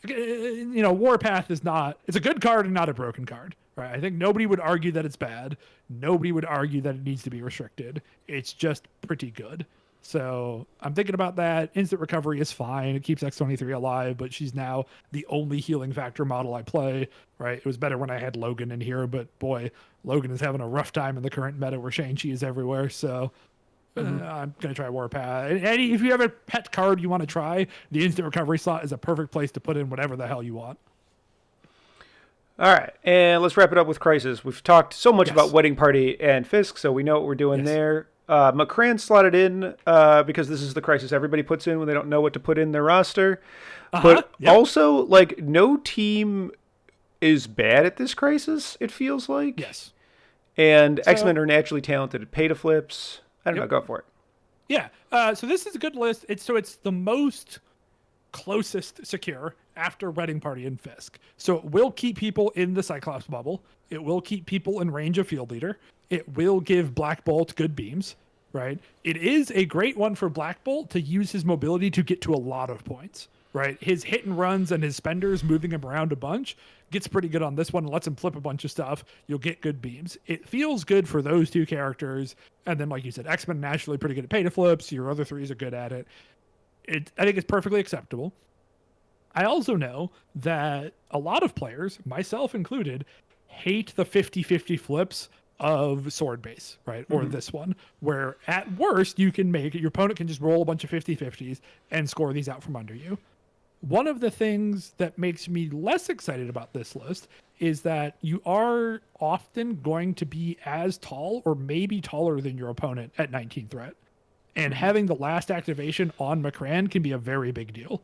Warpath it's a good card and not a broken card, right? I think nobody would argue that it's bad. Nobody would argue that it needs to be restricted. It's just pretty good. So I'm thinking about that. Instant recovery is fine. It keeps X-23 alive, but she's now the only healing factor model I play, right? It was better when I had Logan in here, but boy, Logan is having a rough time in the current meta where Shang-Chi is everywhere. So I'm going to try Warpath. And Eddie, if you have a pet card you want to try, the instant recovery slot is a perfect place to put in whatever the hell you want. All right, and let's wrap it up with Crisis. We've talked so much about Wedding Party and Fisk, so we know what we're doing there. McCran slotted in because this is the Crisis everybody puts in when they don't know what to put in their roster. But also, like, no team is bad at this Crisis, it feels like. Yes. And X-Men are naturally talented at pay-to-flips. I don't know, go for it. Yeah, so this is a good list. It's the most closest secure after Wedding Party and Fisk. So it will keep people in the Cyclops bubble. It will keep people in range of Field Leader. It will give Black Bolt good beams, right? It is a great one for Black Bolt to use his mobility to get to a lot of points, right? His hit and runs and his spenders moving him around a bunch gets pretty good on this one. Lets him flip a bunch of stuff. You'll get good beams. It feels good for those two characters. And then, like you said, X-Men naturally pretty good at pay to flips. Your other threes are good at it. I think it's perfectly acceptable. I also know that a lot of players, myself included, hate the 50-50 flips of sword base, right? Or this one, where at worst you can make it, your opponent can just roll a bunch of 50-50s and score these out from under you. One of the things that makes me less excited about this list is that you are often going to be as tall or maybe taller than your opponent at 19 threat. And having the last activation on McCran can be a very big deal,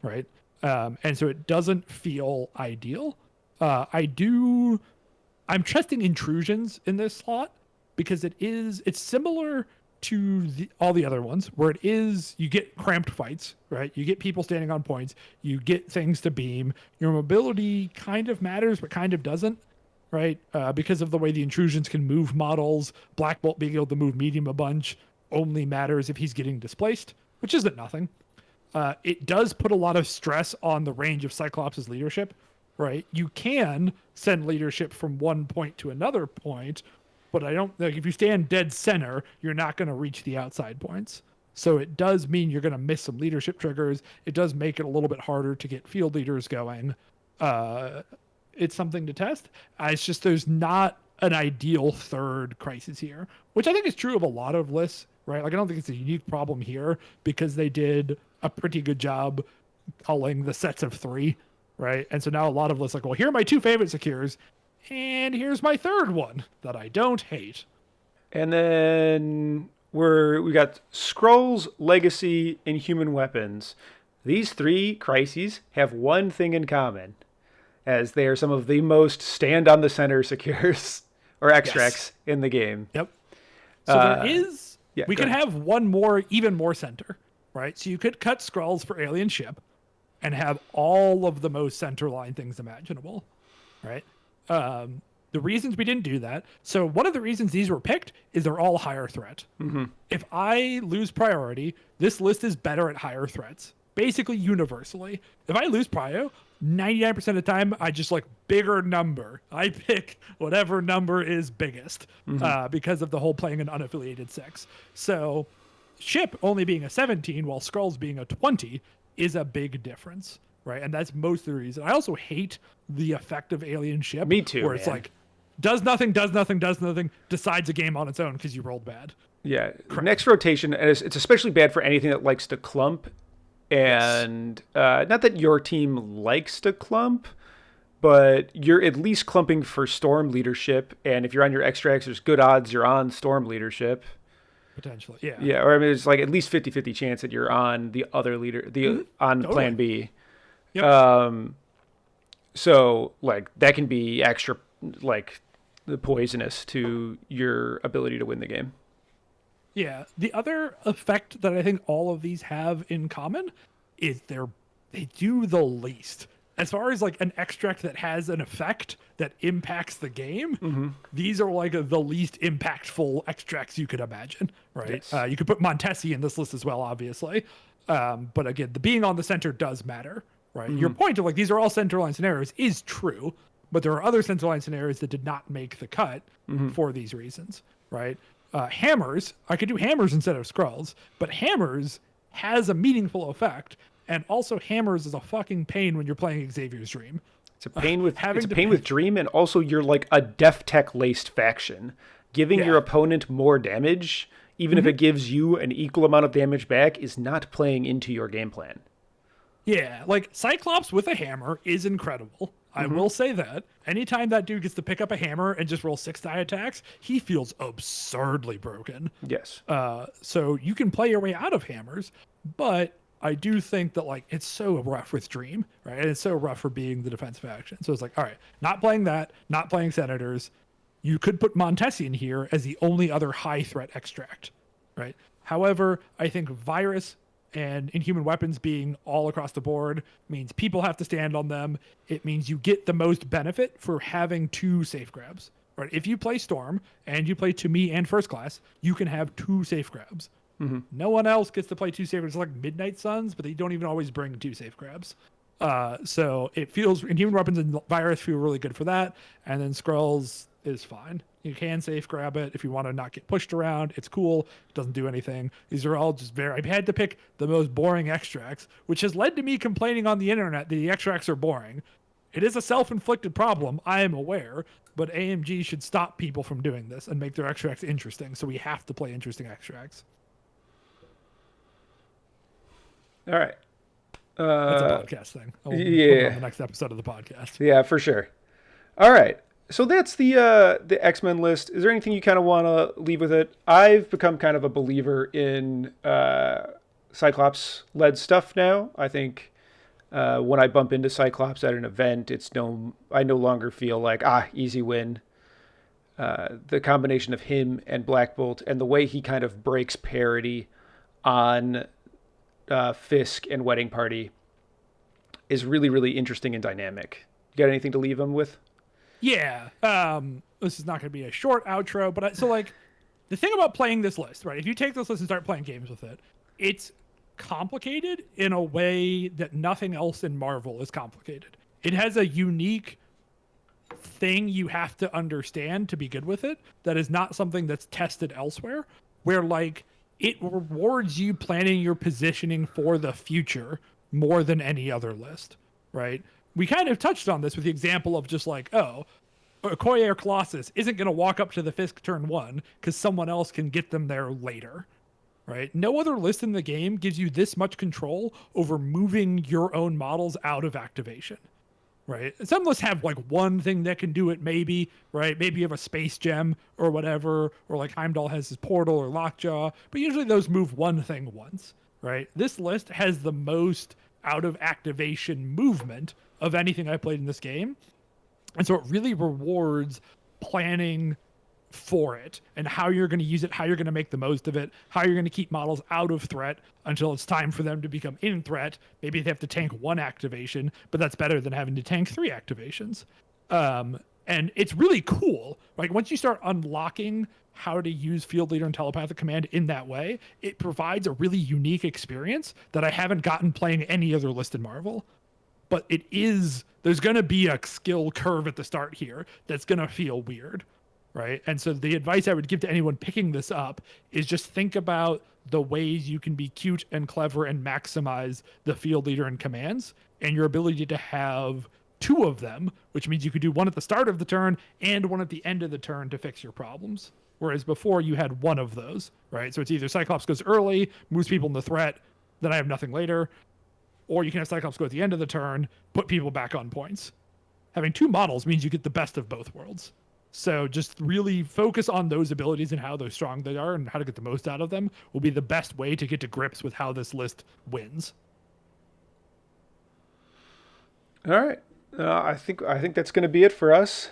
right? And so it doesn't feel ideal. I'm trusting intrusions in this slot because it's similar to all the other ones where you get cramped fights, right? You get people standing on points, you get things to beam. Your mobility kind of matters, but kind of doesn't, right? Because of the way the intrusions can move models, Black Bolt being able to move medium a bunch only matters if he's getting displaced, which isn't nothing. It does put a lot of stress on the range of Cyclops' leadership, right? You can send leadership from one point to another point, but I don't like if you stand dead center, you're not going to reach the outside points. So it does mean you're going to miss some leadership triggers. It does make it a little bit harder to get field leaders going. It's something to test. It's just there's not an ideal third Crisis here, which I think is true of a lot of lists, right? Like I don't think it's a unique problem here because they did a pretty good job culling the sets of three, right? And so now a lot of lists like, well, here are my two favorite secures, and here's my third one that I don't hate. And then we got Skrulls, Legacy, and Human Weapons. These three Crises have one thing in common, as they are some of the most stand on the center secures or extracts in the game. Yep. So we could have one more, even more center, right? So you could cut Skrulls for Alien Ship and have all of the most center line things imaginable, right? The reasons we didn't do that. So one of the reasons these were picked is they're all higher threat. If I lose priority, this list is better at higher threats, basically universally. If I lose prio, 99% of the time, I just like bigger number. I pick whatever number is biggest because of the whole playing an unaffiliated 6. So Ship only being a 17 while Skrulls being a 20 is a big difference, right? And that's most of the reason. I also hate the effect of Alien Ship. Me too, where it's like, does nothing, decides a game on its own because you rolled bad. Yeah. Next rotation, it's especially bad for anything that likes to clump. And not that your team likes to clump, but you're at least clumping for Storm leadership. And if you're on your extracts, there's good odds you're on Storm leadership. Potentially, yeah. Yeah, or I mean, it's like at least 50-50 chance that you're on the other leader, on totally. Plan B. Yep. So, like, that can be extra, like, poisonous to your ability to win the game. Yeah. The other effect that I think all of these have in common is they do the least. As far as like an extract that has an effect that impacts the game, these are like the least impactful extracts you could imagine, right? Yes. You could put Montesi in this list as well, obviously. But again, the being on the center does matter, right? Your point of like, these are all centerline scenarios is true, but there are other centerline scenarios that did not make the cut for these reasons, right? Hammers, I could do hammers instead of scrolls, but hammers has a meaningful effect, and also hammers is a fucking pain when you're playing Xavier's Dream. It's a pain with Having it's a to pain with Dream, and also you're like a def tech laced faction. Giving your Yeah. opponent more damage, even if it gives you an equal amount of damage back, is not playing into your game plan. Yeah, like Cyclops with a hammer is incredible. I will say that. Anytime that dude gets to pick up a hammer and just roll 6 die attacks, he feels absurdly broken. Yes. So you can play your way out of hammers, but I do think that like it's so rough with Dream, right? And it's so rough for being the defensive action. So it's like, all right, not playing that, not playing Senators. You could put Montesi in here as the only other high threat extract, right? However, I think Virus and Inhuman Weapons being all across the board means people have to stand on them. It means you get the most benefit for having 2 safe grabs, right? If you play Storm and you play To Me and First Class, you can have 2 safe grabs. No one else gets to play 2 safe grabs. It's like Midnight Suns, but they don't even always bring 2 safe grabs. So it feels, Inhuman Weapons and Virus feel really good for that. And then Skrulls is fine. You can safe grab it if you want to not get pushed around. It's cool. It doesn't do anything. These are all just very... I had to pick the most boring extracts, which has led to me complaining on the internet that the extracts are boring. It is a self-inflicted problem, I am aware, but AMG should stop people from doing this and make their extracts interesting, so we have to play interesting extracts. All right. That's a podcast thing. I'll put it yeah. on the next episode of the podcast. Yeah, for sure. All right. So that's the X-Men list. Is there anything you kind of want to leave with it? I've become kind of a believer in Cyclops-led stuff now. I think when I bump into Cyclops at an event, I no longer feel like, easy win. The combination of him and Black Bolt and the way he kind of breaks parity on Fisk and Wedding Party is really, really interesting and dynamic. You got anything to leave him with? Yeah. This is not going to be a short outro, but so like the thing about playing this list, right? If you take this list and start playing games with it, it's complicated in a way that nothing else in Marvel is complicated. It has a unique thing you have to understand to be good with it that is not something that's tested elsewhere, where like it rewards you planning your positioning for the future more than any other list, right? We kind of touched on this with the example of just like, Okoye or Colossus isn't going to walk up to the Fisk turn 1 because someone else can get them there later, right? No other list in the game gives you this much control over moving your own models out of activation, right? Some lists have like one thing that can do it maybe, right? Maybe you have a space gem or whatever, or like Heimdall has his portal or Lockjaw, but usually those move one thing once, right? This list has the most out of activation movement of anything I played in this game. And so it really rewards planning for it and how you're going to use it, how you're going to make the most of it, how you're going to keep models out of threat until it's time for them to become in threat. Maybe they have to tank 1 activation, but that's better than having to tank 3 activations. And it's really cool. Like once you start unlocking how to use Field Leader and Telepathic Command in that way, it provides a really unique experience that I haven't gotten playing any other list in Marvel. But there's going to be a skill curve at the start here that's going to feel weird, right? And so the advice I would give to anyone picking this up is just think about the ways you can be cute and clever and maximize the Field Leader and commands and your ability to have 2 of them, which means you could do 1 at the start of the turn and 1 at the end of the turn to fix your problems. Whereas before you had 1 of those, right? So it's either Cyclops goes early, moves people in the threat, then I have nothing later, or you can have Cyclops go at the end of the turn, put people back on points. Having 2 models means you get the best of both worlds. So just really focus on those abilities and how strong they are and how to get the most out of them will be the best way to get to grips with how this list wins. All right. I think that's going to be it for us.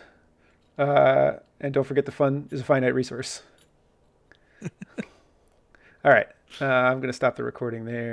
And don't forget the fun is a finite resource. All right. I'm going to stop the recording there.